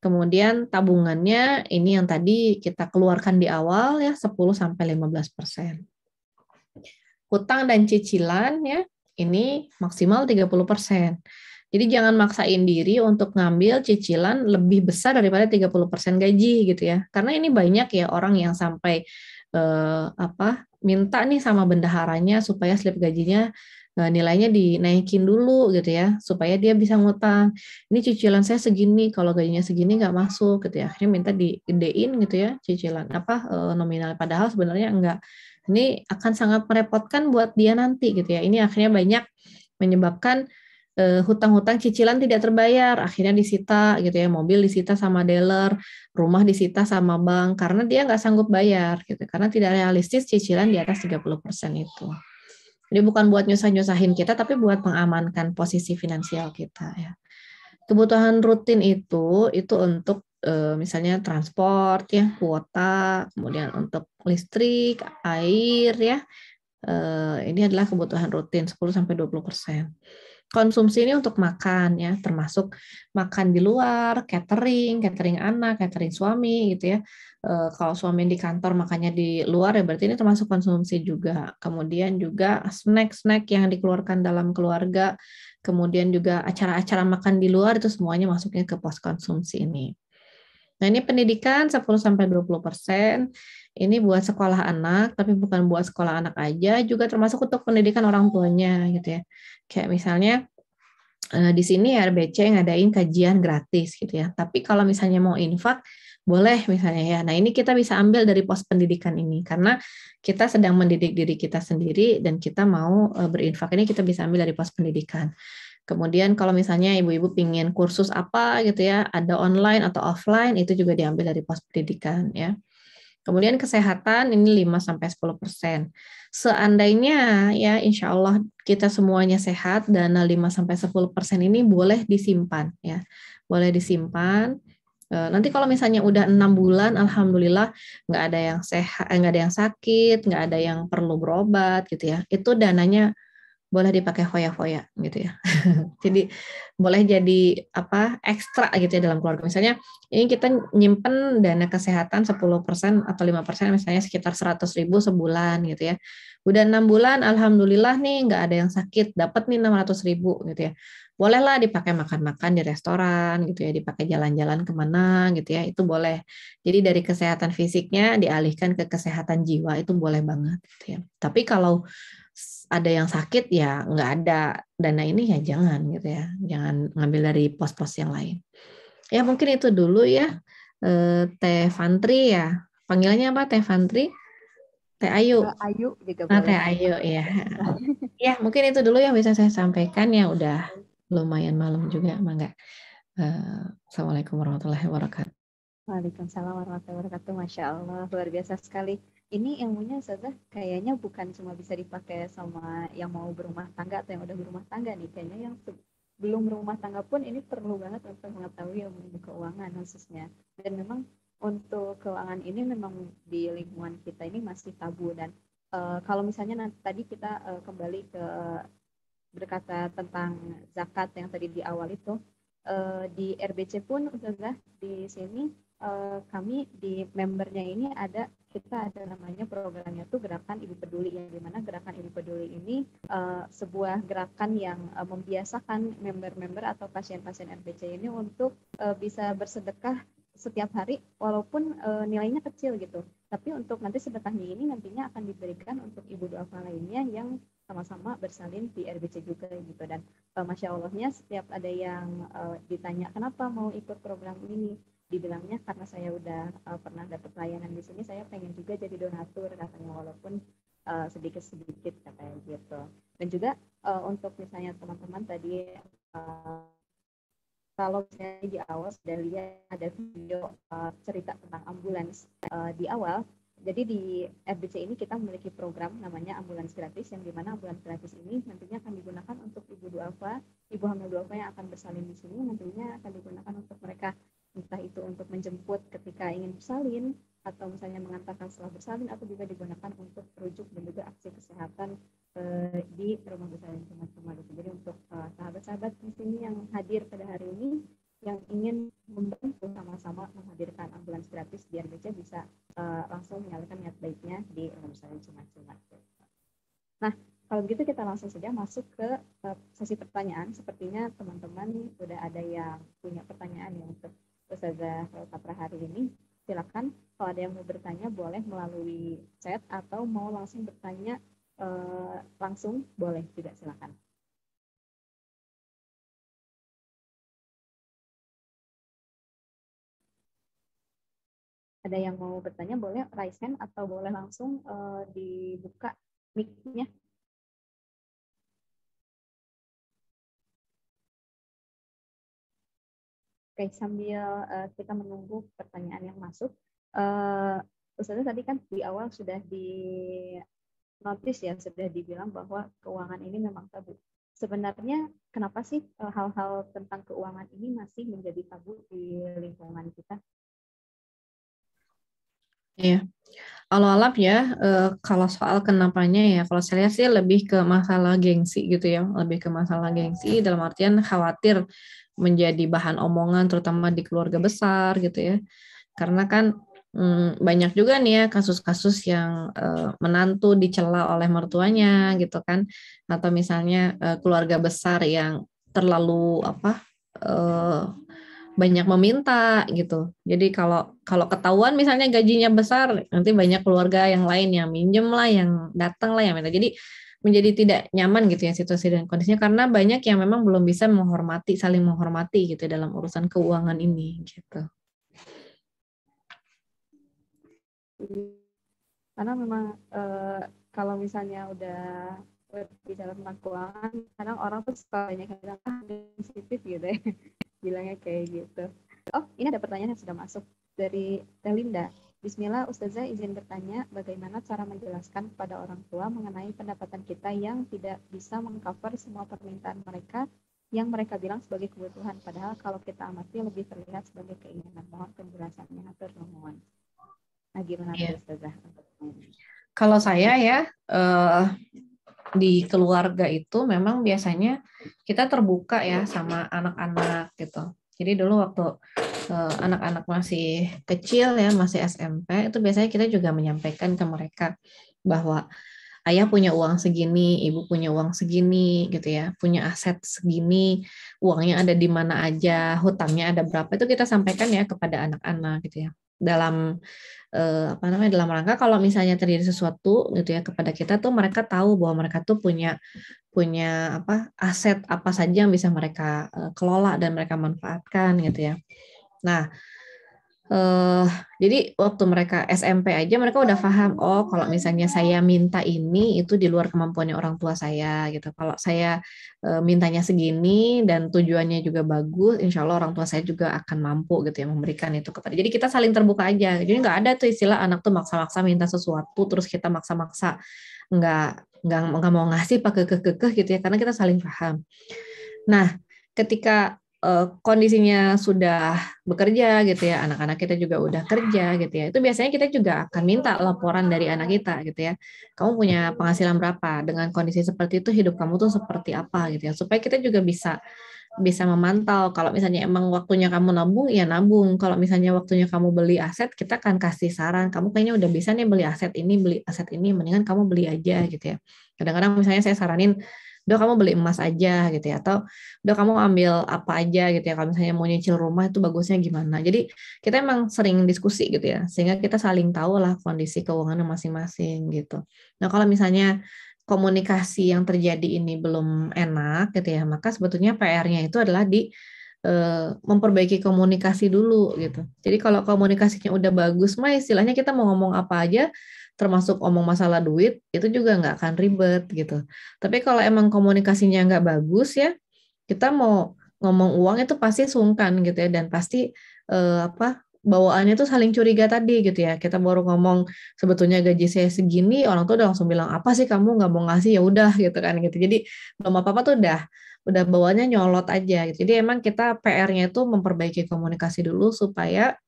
Kemudian tabungannya ini yang tadi kita keluarkan di awal ya 10 sampai 15%. Hutang dan cicilan ya ini maksimal 30%. Jadi jangan maksain diri untuk ngambil cicilan lebih besar daripada 30% gaji gitu ya. Karena ini banyak ya orang yang sampai minta nih sama bendaharanya supaya slip gajinya nilainya dinaikin dulu gitu ya, supaya dia bisa ngutang. Ini cicilan saya segini, kalau gajinya segini nggak masuk gitu ya. Akhirnya minta digedein gitu ya cicilan nominal, padahal sebenarnya enggak. Ini akan sangat merepotkan buat dia nanti gitu ya. Ini akhirnya banyak menyebabkan hutang-hutang cicilan tidak terbayar, akhirnya disita gitu ya, mobil disita sama dealer, rumah disita sama bank, karena dia nggak sanggup bayar gitu, karena tidak realistis cicilan di atas 30% itu. Jadi bukan buat nyusah-nyusahin kita, tapi buat mengamankan posisi finansial kita ya. Kebutuhan rutin itu untuk misalnya transport ya, kuota, kemudian untuk listrik, air ya. Ini adalah kebutuhan rutin 10-20%. Konsumsi ini untuk makan ya, termasuk makan di luar, catering anak, catering suami gitu ya. Kalau suami di kantor makannya di luar ya berarti ini termasuk konsumsi juga. Kemudian juga snack-snack yang dikeluarkan dalam keluarga, kemudian juga acara-acara makan di luar itu semuanya masuknya ke pos konsumsi ini. Nah, ini pendidikan 10-20%. Ini buat sekolah anak, tapi bukan buat sekolah anak aja, juga termasuk untuk pendidikan orang tuanya gitu ya. Kayak misalnya di sini RBC ngadain kajian gratis gitu ya. Tapi kalau misalnya mau infak, boleh misalnya ya. Nah, ini kita bisa ambil dari pos pendidikan ini karena kita sedang mendidik diri kita sendiri dan kita mau berinfak, ini kita bisa ambil dari pos pendidikan. Kemudian kalau misalnya ibu-ibu pingin kursus apa gitu ya, ada online atau offline, itu juga diambil dari pos pendidikan ya. Kemudian kesehatan ini 5-10%. Seandainya ya insya Allah kita semuanya sehat, dana 5-10% ini boleh disimpan ya. Boleh disimpan. Nanti kalau misalnya udah 6 bulan, alhamdulillah nggak ada yang sehat, nggak ada yang sakit, nggak ada yang perlu berobat gitu ya. Itu dananya boleh dipakai foya-foya gitu ya. Jadi boleh jadi ekstra gitu ya dalam keluarga. Misalnya ini kita nyimpen dana kesehatan 10% atau 5% misalnya sekitar 100.000 sebulan gitu ya. Udah 6 bulan alhamdulillah nih nggak ada yang sakit, dapat nih 600.000 gitu ya. Bolehlah dipakai makan-makan di restoran gitu ya, dipakai jalan-jalan kemana gitu ya, itu boleh. Jadi dari kesehatan fisiknya dialihkan ke kesehatan jiwa itu boleh banget gitu ya. Tapi kalau ada yang sakit ya nggak ada dana ini ya jangan gitu ya, jangan ngambil dari pos-pos yang lain. Ya mungkin itu dulu ya. Teh Fantri ya, panggilannya apa Teh Fantri? Teh Ayu. Ayu juga Nah, boleh. Teh Ayu ya. Ya mungkin itu dulu yang bisa saya sampaikan ya, udah lumayan malam juga, Mangga. Assalamualaikum warahmatullahi wabarakatuh. Waalaikumsalam warahmatullahi wabarakatuh. Masya Allah, luar biasa sekali. Ini ilmunya Ustazah kayaknya bukan cuma bisa dipakai sama yang mau berumah tangga atau yang udah berumah tangga nih. Kayaknya yang belum berumah tangga pun ini perlu banget untuk mengetahui ilmu keuangan khususnya. Dan memang untuk keuangan ini memang di lingkungan kita ini masih tabu. Dan kalau misalnya nanti tadi kita kembali ke berkata tentang zakat yang tadi di awal itu, di RBC pun Ustazah di sini kami di membernya ini kita ada namanya programnya tuh Gerakan Ibu Peduli, yang dimana Gerakan Ibu Peduli ini sebuah gerakan yang membiasakan member-member atau pasien-pasien RBC ini untuk bisa bersedekah setiap hari walaupun nilainya kecil gitu. Tapi untuk nanti sedekahnya ini nantinya akan diberikan untuk ibu duafa lainnya yang sama-sama bersalin di RBC juga gitu. Dan Masya Allahnya setiap ada yang ditanya kenapa mau ikut program ini, dibilangnya karena saya udah pernah dapat layanan di sini, saya pengen juga jadi donatur katanya, walaupun sedikit-sedikit katanya gitu. Dan juga untuk misalnya teman-teman tadi kalau misalnya di awal sudah lihat ada video cerita tentang ambulans di awal. Jadi di RBC ini kita memiliki program namanya ambulans gratis, yang dimana ambulans gratis ini nantinya akan digunakan untuk ibu duafa, ibu hamil duafa yang akan bersalin di sini, nantinya akan digunakan untuk mereka, entah itu untuk menjemput ketika ingin bersalin, atau misalnya mengantarkan setelah bersalin, atau juga digunakan untuk rujuk dan juga aksi kesehatan di rumah bersalin teman-teman. Jadi untuk sahabat-sahabat di sini yang hadir pada hari ini, yang ingin membantu sama-sama menghadirkan ambulans gratis biar BC bisa langsung menyalurkan niat baiknya di rumah bersalin Cimat-Cimat. Nah, kalau begitu kita langsung saja masuk ke sesi pertanyaan. Sepertinya teman-teman udah ada yang punya pertanyaan ya untuk Ustazah Kapra hari ini. Silakan, kalau ada yang mau bertanya boleh melalui chat atau mau langsung bertanya langsung boleh juga, silakan. Ada yang mau bertanya boleh raise hand atau boleh langsung dibuka mic-nya. Oke, sambil kita menunggu pertanyaan yang masuk, Ustazah tadi kan di awal sudah di notice ya, sudah dibilang bahwa keuangan ini memang tabu. Sebenarnya kenapa sih hal-hal tentang keuangan ini masih menjadi tabu di lingkungan kita? Iya, alam ya, kalau soal kenapanya ya, kalau saya lihat sih lebih ke masalah gengsi gitu ya, lebih ke masalah gengsi dalam artian khawatir menjadi bahan omongan terutama di keluarga besar gitu ya, karena kan banyak juga nih ya kasus-kasus yang menantu dicela oleh mertuanya gitu kan, atau misalnya keluarga besar yang terlalu banyak meminta gitu. Jadi kalau ketahuan misalnya gajinya besar, nanti banyak keluarga yang lain yang minjem lah, yang datang lah, yang minta. Jadi menjadi tidak nyaman gitu ya situasi dan kondisinya, karena banyak yang memang belum bisa saling menghormati gitu dalam urusan keuangan ini gitu. Karena memang kalau misalnya udah bicara tentang keuangan, kadang orang tuh suka banyak yang bilang sensitif gitu ya, bilangnya kayak gitu. Oh, ini ada pertanyaan yang sudah masuk dari Telinda. Bismillah, Ustazah izin bertanya, bagaimana cara menjelaskan kepada orang tua mengenai pendapatan kita yang tidak bisa mengcover semua permintaan mereka yang mereka bilang sebagai kebutuhan, padahal kalau kita amati lebih terlihat sebagai keinginan. Mohon penjelasannya, hatur nuhun. Nah, gimana tuh Ustazah? Kalau saya ya, di keluarga itu memang biasanya kita terbuka ya sama anak-anak gitu. Jadi dulu waktu anak-anak masih kecil ya, masih SMP, itu biasanya kita juga menyampaikan ke mereka bahwa ayah punya uang segini, ibu punya uang segini gitu ya, punya aset segini, uangnya ada di mana aja, hutangnya ada berapa, itu kita sampaikan ya kepada anak-anak gitu ya. Dalam dalam rangka kalau misalnya terjadi sesuatu gitu ya kepada kita tuh mereka tahu bahwa mereka tuh punya aset apa saja yang bisa mereka kelola dan mereka manfaatkan gitu ya. Nah, jadi waktu mereka SMP aja mereka udah paham, oh kalau misalnya saya minta ini itu di luar kemampuannya orang tua saya gitu. Kalau saya mintanya segini dan tujuannya juga bagus, insya Allah orang tua saya juga akan mampu gitu ya memberikan itu kepada. Jadi kita saling terbuka aja. Jadi nggak ada tuh istilah anak tuh maksa-maksa minta sesuatu terus kita maksa-maksa nggak mau ngasih pakai kekeh gitu ya, karena kita saling paham. Nah, ketika kondisinya sudah bekerja gitu ya, anak-anak kita juga udah kerja gitu ya, itu biasanya kita juga akan minta laporan dari anak kita gitu ya, kamu punya penghasilan berapa, dengan kondisi seperti itu hidup kamu tuh seperti apa gitu ya, supaya kita juga bisa memantau. Kalau misalnya emang waktunya kamu nabung, ya nabung. Kalau misalnya waktunya kamu beli aset, kita akan kasih saran, kamu kayaknya udah bisa nih beli aset ini, mendingan kamu beli aja gitu ya. Kadang-kadang misalnya saya saranin, udah kamu beli emas aja gitu ya, atau udah kamu ambil apa aja gitu ya, kalau misalnya mau nyicil rumah itu bagusnya gimana. Jadi kita emang sering diskusi gitu ya, sehingga kita saling tahu lah kondisi keuangannya masing-masing gitu. Nah kalau misalnya komunikasi yang terjadi ini belum enak gitu ya, maka sebetulnya PR-nya itu adalah di memperbaiki komunikasi dulu gitu. Jadi kalau komunikasinya udah bagus, mah istilahnya kita mau ngomong apa aja, termasuk ngomong masalah duit, itu juga nggak akan ribet gitu. Tapi kalau emang komunikasinya nggak bagus ya, kita mau ngomong uang itu pasti sungkan gitu ya, dan pasti bawaannya tuh saling curiga tadi gitu ya. Kita baru ngomong sebetulnya gaji saya segini, orang tuh udah langsung bilang apa sih kamu nggak mau ngasih, ya udah gitu kan gitu. Jadi belum apa-apa tuh udah bawaannya nyolot aja gitu. Jadi emang kita PR-nya itu memperbaiki komunikasi dulu supaya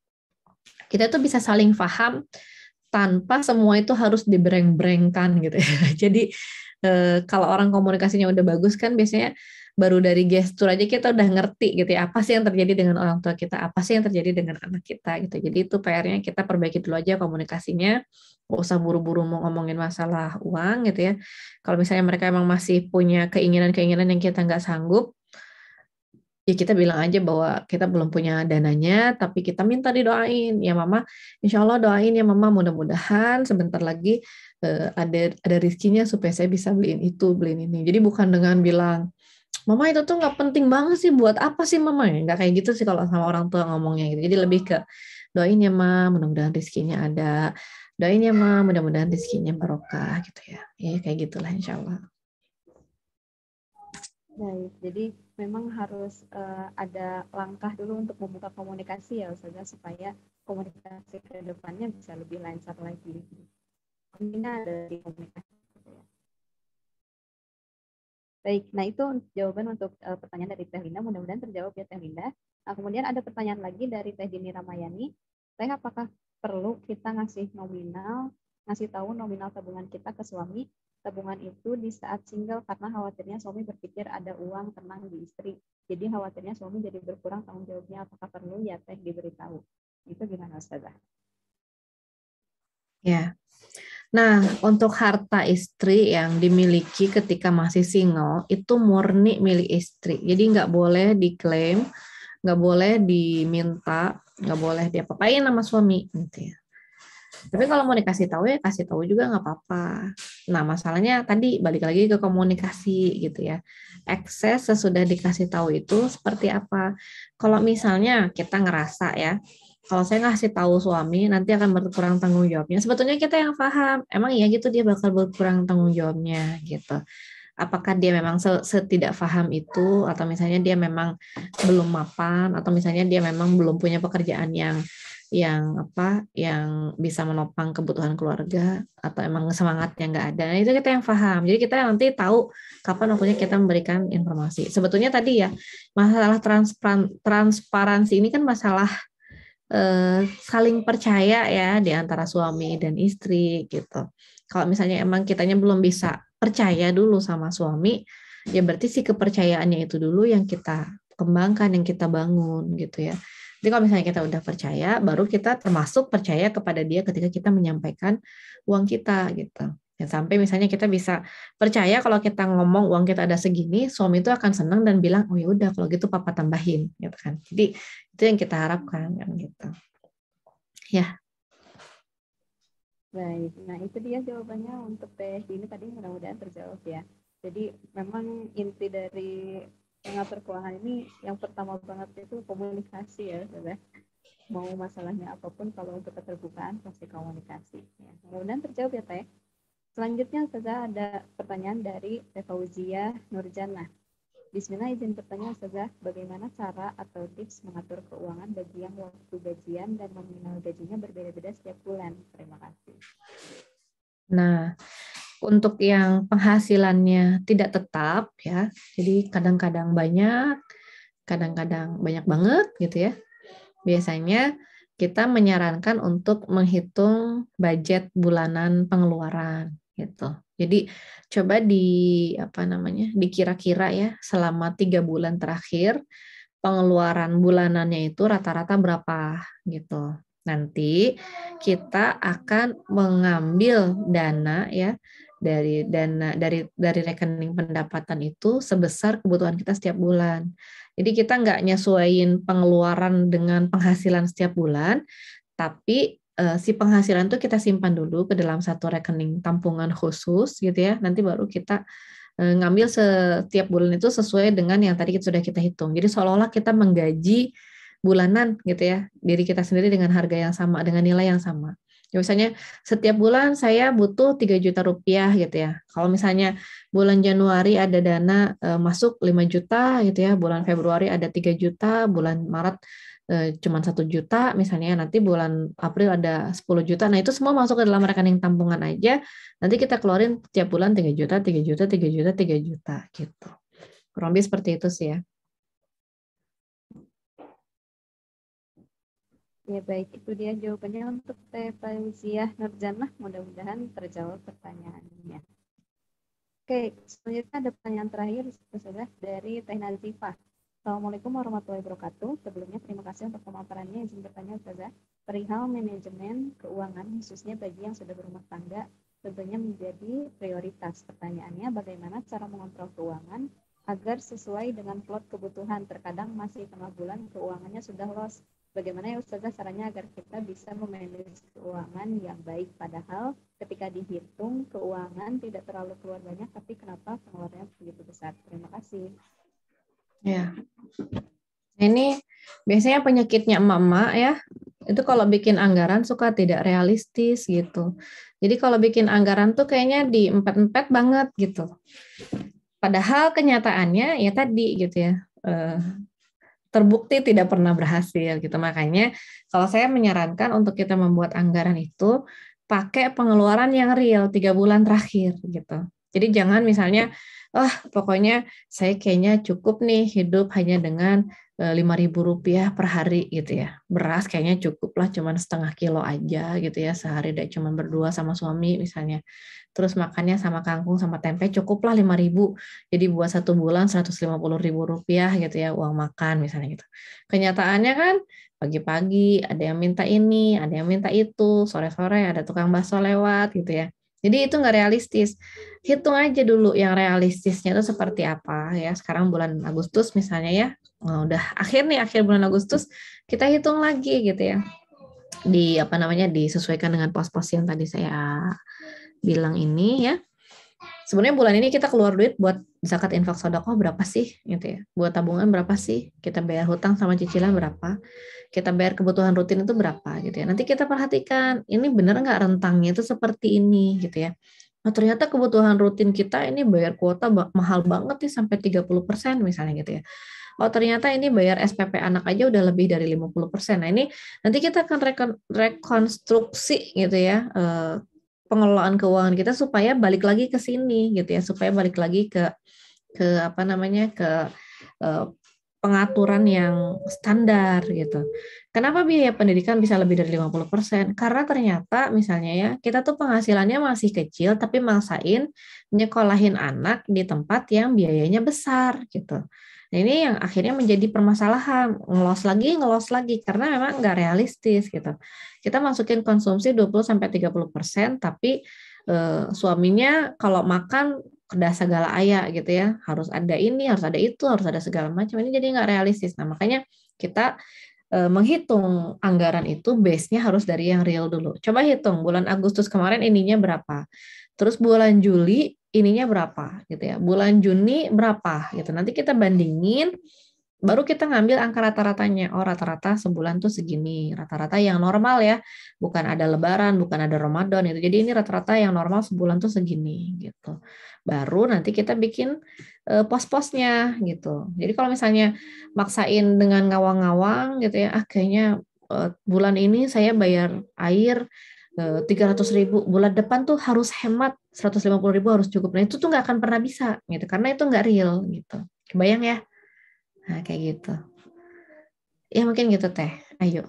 kita tuh bisa saling paham tanpa semua itu harus dibreng-brengkan gitu ya. Jadi kalau orang komunikasinya udah bagus kan biasanya baru dari gestur aja kita udah ngerti gitu ya, apa sih yang terjadi dengan orang tua kita, apa sih yang terjadi dengan anak kita gitu. Jadi itu PR-nya kita perbaiki dulu aja komunikasinya, nggak usah buru-buru mau ngomongin masalah uang gitu ya. Kalau misalnya mereka emang masih punya keinginan-keinginan yang kita nggak sanggup, ya kita bilang aja bahwa kita belum punya dananya, tapi kita minta didoain. Ya Mama, insya Allah doain ya Mama, mudah-mudahan sebentar lagi ada rizkinya supaya saya bisa beliin itu, beliin ini. Jadi bukan dengan bilang, Mama itu tuh nggak penting banget sih, buat apa sih Mama? Ya, nggak kayak gitu sih kalau sama orang tua ngomongnya gitu. Jadi lebih ke doain ya Ma, mudah-mudahan rizkinya ada. Doain ya Ma, mudah-mudahan rizkinya barokah gitu ya. Ya kayak gitulah insya Allah. Baik, jadi memang harus ada langkah dulu untuk membuka komunikasi ya Ustazah, supaya komunikasi ke depannya bisa lebih lancar lagi. Ini ada di komunikasi. Baik, nah itu jawaban untuk pertanyaan dari Teh Linda, mudah-mudahan terjawab ya Teh Linda. Nah, kemudian ada pertanyaan lagi dari Teh Dini Ramayani. Teh, apakah perlu kita ngasih tahu nominal tabungan kita ke suami, tabungan itu di saat single, karena khawatirnya suami berpikir ada uang tenang di istri. Jadi khawatirnya suami jadi berkurang tanggung jawabnya, apakah perlu ya Teh diberitahu? Itu gimana Ustazah? Ya. Nah, untuk harta istri yang dimiliki ketika masih single, itu murni milik istri. Jadi nggak boleh diklaim, nggak boleh diminta, nggak boleh diapa-apain sama suami. Gitu ya. Tapi kalau mau dikasih tahu ya kasih tahu juga nggak apa-apa. Nah, masalahnya tadi balik lagi ke komunikasi gitu ya. Akses sesudah dikasih tahu itu seperti apa. Kalau misalnya kita ngerasa ya, kalau saya ngasih tahu suami nanti akan berkurang tanggung jawabnya. Sebetulnya kita yang paham, emang iya gitu dia bakal berkurang tanggung jawabnya gitu. Apakah dia memang setidak paham itu, atau misalnya dia memang belum mapan, atau misalnya dia memang belum punya pekerjaan yang bisa menopang kebutuhan keluarga, atau emang semangatnya nggak ada. Nah, itu kita yang paham. Jadi kita nanti tahu kapan waktunya kita memberikan informasi. Sebetulnya tadi ya, masalah transparansi ini kan masalah saling percaya ya di antara suami dan istri gitu. Kalau misalnya emang kitanya belum bisa percaya dulu sama suami, ya berarti si kepercayaannya itu dulu yang kita kembangkan, yang kita bangun gitu ya. Jadi kalau misalnya kita udah percaya, baru kita termasuk percaya kepada dia ketika kita menyampaikan uang kita gitu. Ya, sampai misalnya kita bisa percaya kalau kita ngomong uang kita ada segini, suami itu akan senang dan bilang, oh ya udah kalau gitu papa tambahin gitu kan. Jadi itu yang kita harapkan kan gitu. Ya. Baik, nah itu dia jawabannya untuk Teh ini tadi, mudah-mudahan terjawab ya. Jadi memang inti dari mengatur keuangan ini yang pertama banget itu komunikasi ya, Ustazah. Mau masalahnya apapun, kalau untuk keterbukaan pasti komunikasi. Ya. Mudah-mudahan terjawab ya Teh. Selanjutnya Ustazah ada pertanyaan dari Teh Fauzia Nurjannah. Bismillah, izin bertanya Ustazah, bagaimana cara atau tips mengatur keuangan bagi yang waktu gajian dan nominal gajinya berbeda-beda setiap bulan? Terima kasih. Nah, untuk yang penghasilannya tidak tetap ya, jadi kadang-kadang banyak banget gitu ya. Biasanya kita menyarankan untuk menghitung budget bulanan pengeluaran gitu. Jadi coba dikira-kira ya selama 3 bulan terakhir pengeluaran bulanannya itu rata-rata berapa gitu. Nanti kita akan mengambil dana ya dari rekening pendapatan itu sebesar kebutuhan kita setiap bulan. Jadi kita nggak nyesuaiin pengeluaran dengan penghasilan setiap bulan, tapi si penghasilan itu kita simpan dulu ke dalam satu rekening tampungan khusus gitu ya. Nanti baru kita ngambil setiap bulan itu sesuai dengan yang tadi sudah kita hitung. Jadi seolah-olah kita menggaji bulanan gitu ya, diri kita sendiri dengan harga yang sama, dengan nilai yang sama. Ya, misalnya setiap bulan saya butuh 3 juta rupiah gitu ya. Kalau misalnya bulan Januari ada dana masuk 5 juta gitu ya, bulan Februari ada 3 juta, bulan Maret cuma 1 juta misalnya, nanti bulan April ada 10 juta. Nah, itu semua masuk ke dalam rekening tampungan aja. Nanti kita keluarin tiap bulan 3 juta, 3 juta, 3 juta, 3 juta gitu. Kurang lebih seperti itu sih ya. Ya baik, itu dia jawabannya untuk Teh Fauziah Nurjannah. Mudah-mudahan terjawab pertanyaannya. Oke, selanjutnya ada pertanyaan terakhir Ustazah dari Teh Nazifah. Assalamualaikum warahmatullahi wabarakatuh. Sebelumnya terima kasih untuk pemaparannya. Izin bertanya Ustazah, perihal manajemen keuangan khususnya bagi yang sudah berumah tangga tentunya menjadi prioritas. Pertanyaannya, bagaimana cara mengontrol keuangan agar sesuai dengan plot kebutuhan? Terkadang masih tengah bulan keuangannya sudah loss. Bagaimana ya Ustazah caranya agar kita bisa memanage keuangan yang baik, padahal ketika dihitung keuangan tidak terlalu keluar banyak, tapi kenapa pengeluarannya begitu besar? Terima kasih. Ya, ini biasanya penyakitnya emak-emak ya, itu kalau bikin anggaran suka tidak realistis gitu. Jadi kalau bikin anggaran tuh kayaknya diempet-empet banget gitu. Padahal kenyataannya ya tadi gitu ya, terbukti tidak pernah berhasil gitu. Makanya kalau saya menyarankan untuk kita membuat anggaran itu pakai pengeluaran yang real 3 bulan terakhir gitu. Jadi jangan misalnya, pokoknya saya kayaknya cukup nih hidup hanya dengan 5.000 rupiah per hari gitu ya. Beras kayaknya cukup lah, cuman setengah kilo aja gitu ya sehari, deh cuman berdua sama suami misalnya. Terus makannya sama kangkung sama tempe cukuplah 5.000. Jadi buat 1 bulan 150.000 rupiah gitu ya uang makan misalnya gitu. Kenyataannya kan pagi-pagi ada yang minta ini, ada yang minta itu, sore-sore ada tukang bakso lewat gitu ya. Jadi itu nggak realistis. Hitung aja dulu yang realistisnya itu seperti apa ya. Sekarang bulan Agustus misalnya ya, udah akhir bulan Agustus, kita hitung lagi gitu ya. Disesuaikan dengan pos-pos yang tadi saya bilang ini ya. Sebenarnya bulan ini kita keluar duit buat zakat infak sedekah berapa sih gitu ya. Buat tabungan berapa sih? Kita bayar hutang sama cicilan berapa? Kita bayar kebutuhan rutin itu berapa gitu ya. Nanti kita perhatikan ini benar nggak rentangnya itu seperti ini gitu ya. Nah, ternyata kebutuhan rutin kita ini bayar kuota mahal banget nih sampai 30% misalnya gitu ya. Oh, ternyata ini bayar SPP anak aja udah lebih dari 50%. Nah, ini nanti kita akan rekonstruksi gitu ya, pengelolaan keuangan kita supaya balik lagi ke sini gitu ya, supaya balik lagi ke pengaturan yang standar gitu. Kenapa biaya pendidikan bisa lebih dari 50%? Karena ternyata misalnya ya, kita tuh penghasilannya masih kecil tapi maksain nyekolahin anak di tempat yang biayanya besar gitu. Nah, ini yang akhirnya menjadi permasalahan, ngelos lagi karena memang nggak realistis gitu. Kita masukin konsumsi 20-30%, tapi suaminya kalau makan udah segala aya gitu ya, harus ada ini, harus ada itu, harus ada segala macam. Ini jadi nggak realistis. Nah, makanya kita menghitung anggaran itu base-nya harus dari yang real dulu. Coba hitung bulan Agustus kemarin ininya berapa. Terus bulan Juli ininya berapa gitu ya. Bulan Juni berapa gitu. Nanti kita bandingin baru kita ngambil angka rata-ratanya. Oh, rata-rata sebulan tuh segini. Rata-rata yang normal ya. Bukan ada lebaran, bukan ada Ramadan itu. Jadi ini rata-rata yang normal sebulan tuh segini gitu. Baru nanti kita bikin pos-posnya gitu. Jadi kalau misalnya maksain dengan ngawang-ngawang gitu ya, kayaknya bulan ini saya bayar air 300.000, bulan depan tuh harus hemat 150.000 harus cukup. Nah itu tuh nggak akan pernah bisa gitu, karena itu nggak real gitu. Kebayang ya? Nah kayak gitu. Ya mungkin gitu Teh. Ayo.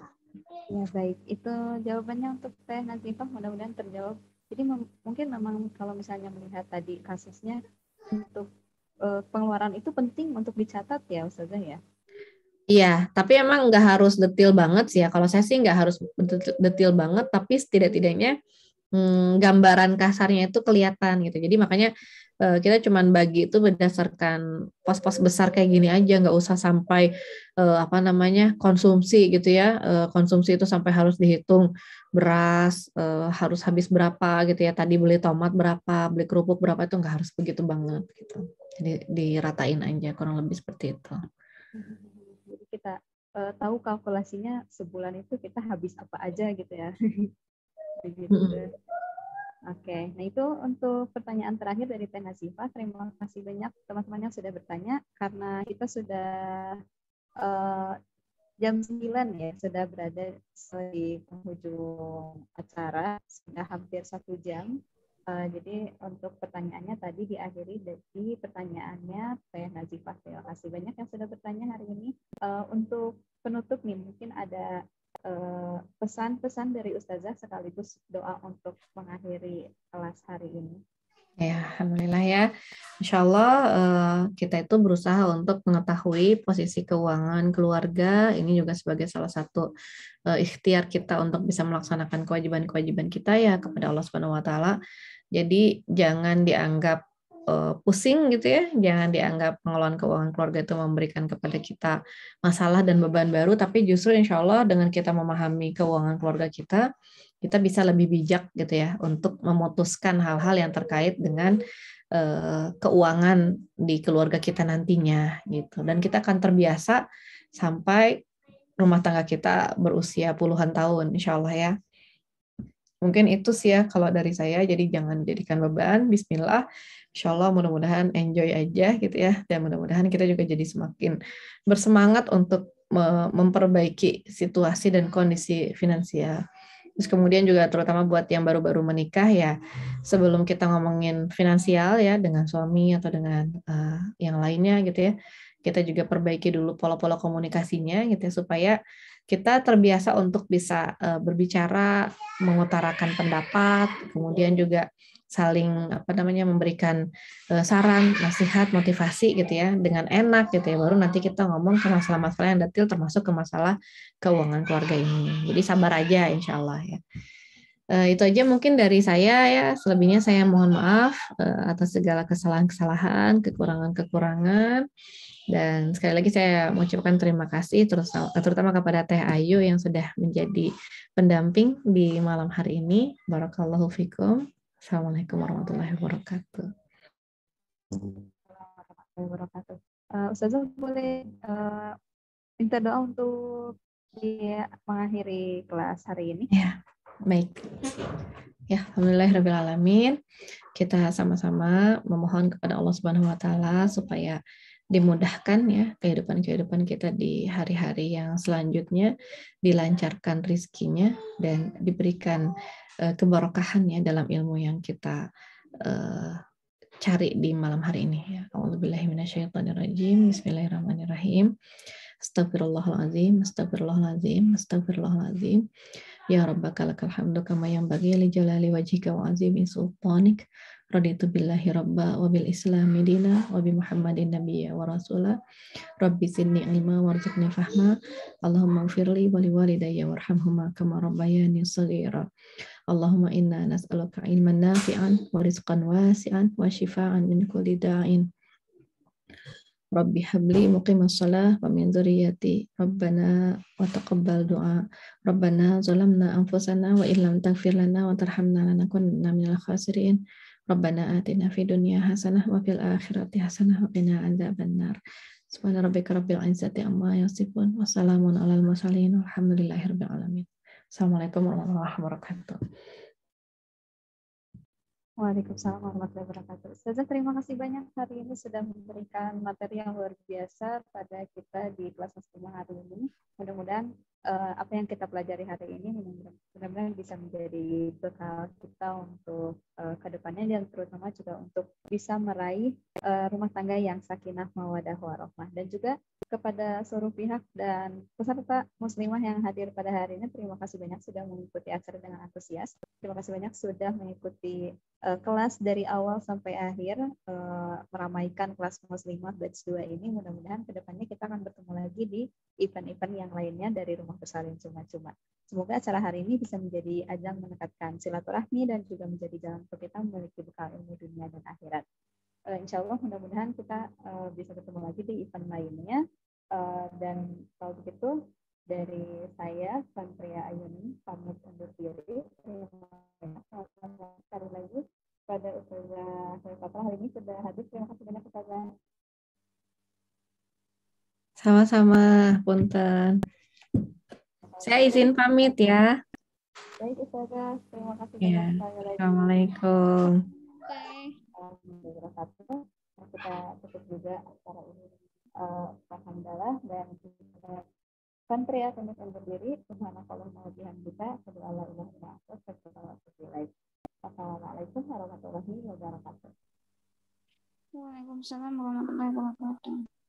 Ya baik, itu jawabannya untuk Teh Nazifah, mudah-mudahan terjawab. Jadi mungkin memang kalau misalnya melihat tadi kasusnya, untuk pengeluaran itu penting untuk dicatat ya Ustazah ya. Iya, tapi emang nggak harus detail banget sih ya. Kalau saya sih nggak harus detail banget, tapi setidak-tidaknya gambaran kasarnya itu kelihatan gitu. Jadi makanya kita cuman bagi itu berdasarkan pos-pos besar kayak gini aja, nggak usah sampai apa namanya konsumsi gitu ya. Konsumsi itu sampai harus dihitung beras harus habis berapa gitu ya. Tadi beli tomat berapa, beli kerupuk berapa, itu nggak harus begitu banget gitu. Jadi diratain aja kurang lebih seperti itu. Jadi kita tahu kalkulasinya sebulan itu kita habis apa aja gitu ya. Begitu. Oke, nah itu untuk pertanyaan terakhir dari Teh Nazifah. Terima kasih banyak teman-teman yang sudah bertanya, karena kita sudah jam 9 ya, sudah berada di penghujung acara, sudah hampir 1 jam. Jadi untuk pertanyaannya tadi diakhiri dari pertanyaannya Teh Nazifah. Terima kasih banyak yang sudah bertanya hari ini. Untuk penutup nih, mungkin ada pesan-pesan dari Ustazah sekaligus doa untuk mengakhiri kelas hari ini. Ya, alhamdulillah ya. Insya Allah kita itu berusaha untuk mengetahui posisi keuangan keluarga. Ini juga sebagai salah satu ikhtiar kita untuk bisa melaksanakan kewajiban-kewajiban kita ya kepada Allah Subhanahu Wa Taala. Jadi jangan dianggap pusing gitu ya, jangan dianggap pengelolaan keuangan keluarga itu memberikan kepada kita masalah dan beban baru, tapi justru insya Allah dengan kita memahami keuangan keluarga kita bisa lebih bijak gitu ya untuk memutuskan hal-hal yang terkait dengan keuangan di keluarga kita nantinya gitu, dan kita akan terbiasa sampai rumah tangga kita berusia puluhan tahun insya Allah ya. Mungkin itu sih ya kalau dari saya, jadi jangan jadikan beban, bismillah, insya Allah mudah-mudahan enjoy aja gitu ya, dan mudah-mudahan kita juga jadi semakin bersemangat untuk memperbaiki situasi dan kondisi finansial. Terus kemudian juga terutama buat yang baru-baru menikah ya, sebelum kita ngomongin finansial ya dengan suami atau dengan yang lainnya gitu ya, kita juga perbaiki dulu pola-pola komunikasinya gitu ya, supaya kita terbiasa untuk bisa berbicara, mengutarakan pendapat, kemudian juga saling memberikan saran, nasihat, motivasi gitu ya dengan enak gitu ya. Baru nanti kita ngomong ke masalah-masalah yang detail termasuk ke masalah keuangan keluarga ini. Jadi sabar aja insya Allah ya. Itu aja mungkin dari saya ya. Selebihnya saya mohon maaf atas segala kesalahan-kesalahan, kekurangan-kekurangan. Dan sekali lagi saya mengucapkan terima kasih terutama kepada Teh Ayu yang sudah menjadi pendamping di malam hari ini. Barakallahu fikum. Assalamualaikum warahmatullahi wabarakatuh. Ustazah boleh minta doa untuk mengakhiri kelas hari ini? Ya, baik. Ya, alhamdulillahirrahmanirrahim. Kita sama-sama memohon kepada Allah Subhanahu Wa Taala supaya dimudahkan ya kehidupan kita di hari-hari yang selanjutnya, dilancarkan rizkinya dan diberikan keberkahan ya dalam ilmu yang kita cari di malam hari ini ya. A'udzubillahi minasyaitonirrajim. Bismillahirrahmanirrahim. Astagfirullahaladzim, astagfirullahaladzim, astagfirullahaladzim. Ya Rabbaka lakal hamdu kama yanbaghi li jalali wajhika wa azimi sultanik. Raditu billahi rabba wa bil islami dina wa bi Muhammadin nabiyya wa rasula. Rabbi zidni ilma warzuqni fahma. Allahumma ghfirli wa liwalidayya warhamhuma kama rabbayani shaghira. Allahumma inna nas'aluka ilman nafi'an wa rizqan wasi'an wa shifaan min kulli da'in. Rabbi habli muqimas shalah wa min dzurriyyati Rabbana wa taqabbal du'a. Rabbana zalamna anfusana wa illam taghfir lana wa tarhamna lanakunanna minal khasirin. Rabbana atina fid dunya hasanah wa fil akhirati hasanah wa qina adzabannar. Subhana rabbika rabbil izzati amma yasifun wa salamun alal mursalin walhamdulillahi rabbil alamin. Assalamualaikum warahmatullahi wabarakatuh. Waalaikumsalam warahmatullahi wabarakatuh. Ustazah, terima kasih banyak hari ini sudah memberikan materi yang luar biasa pada kita di kelas Muslimah hari ini. Mudah-mudahan apa yang kita pelajari hari ini benar-benar bisa menjadi bekal kita untuk kedepannya dan terutama juga untuk bisa meraih rumah tangga yang sakinah mawaddah warahmah. Dan juga kepada seluruh pihak dan peserta muslimah yang hadir pada hari ini, terima kasih banyak sudah mengikuti acara dengan antusias. Terima kasih banyak sudah mengikuti kelas dari awal sampai akhir, meramaikan kelas muslimah batch 2 ini. Mudah-mudahan kedepannya kita akan bertemu lagi di event-event yang lainnya dari Rumah Bersalin Cuma-Cuma. Semoga acara hari ini bisa menjadi ajang mendekatkan silaturahmi dan juga menjadi jalan untuk kita memiliki bekal ilmu dunia dan akhirat. Insya Allah mudah-mudahan kita bisa ketemu lagi di event lainnya. Dan kalau begitu dari saya Santria Ayuni pamit undur diri. Terima kasih sekali lagi pada Ustazah Fatrah hari ini sudah hadir. Terima kasih banyak Ustazah. Sama-sama, punten. Saya izin pamit ya. Baik Ustazah, terima kasih Ya. banyak sekali lagi. Assalamualaikum. Kita tutup juga acara ini. Alhamdulillah dan Santria kami undur diri. Subhanakallahumma wa bihamdika asyhadu an la ilaha illa anta astaghfiruka wa atubu ilaik. Assalamualaikum warahmatullahi wabarakatuh. Waalaikumsalam warahmatullahi wabarakatuh.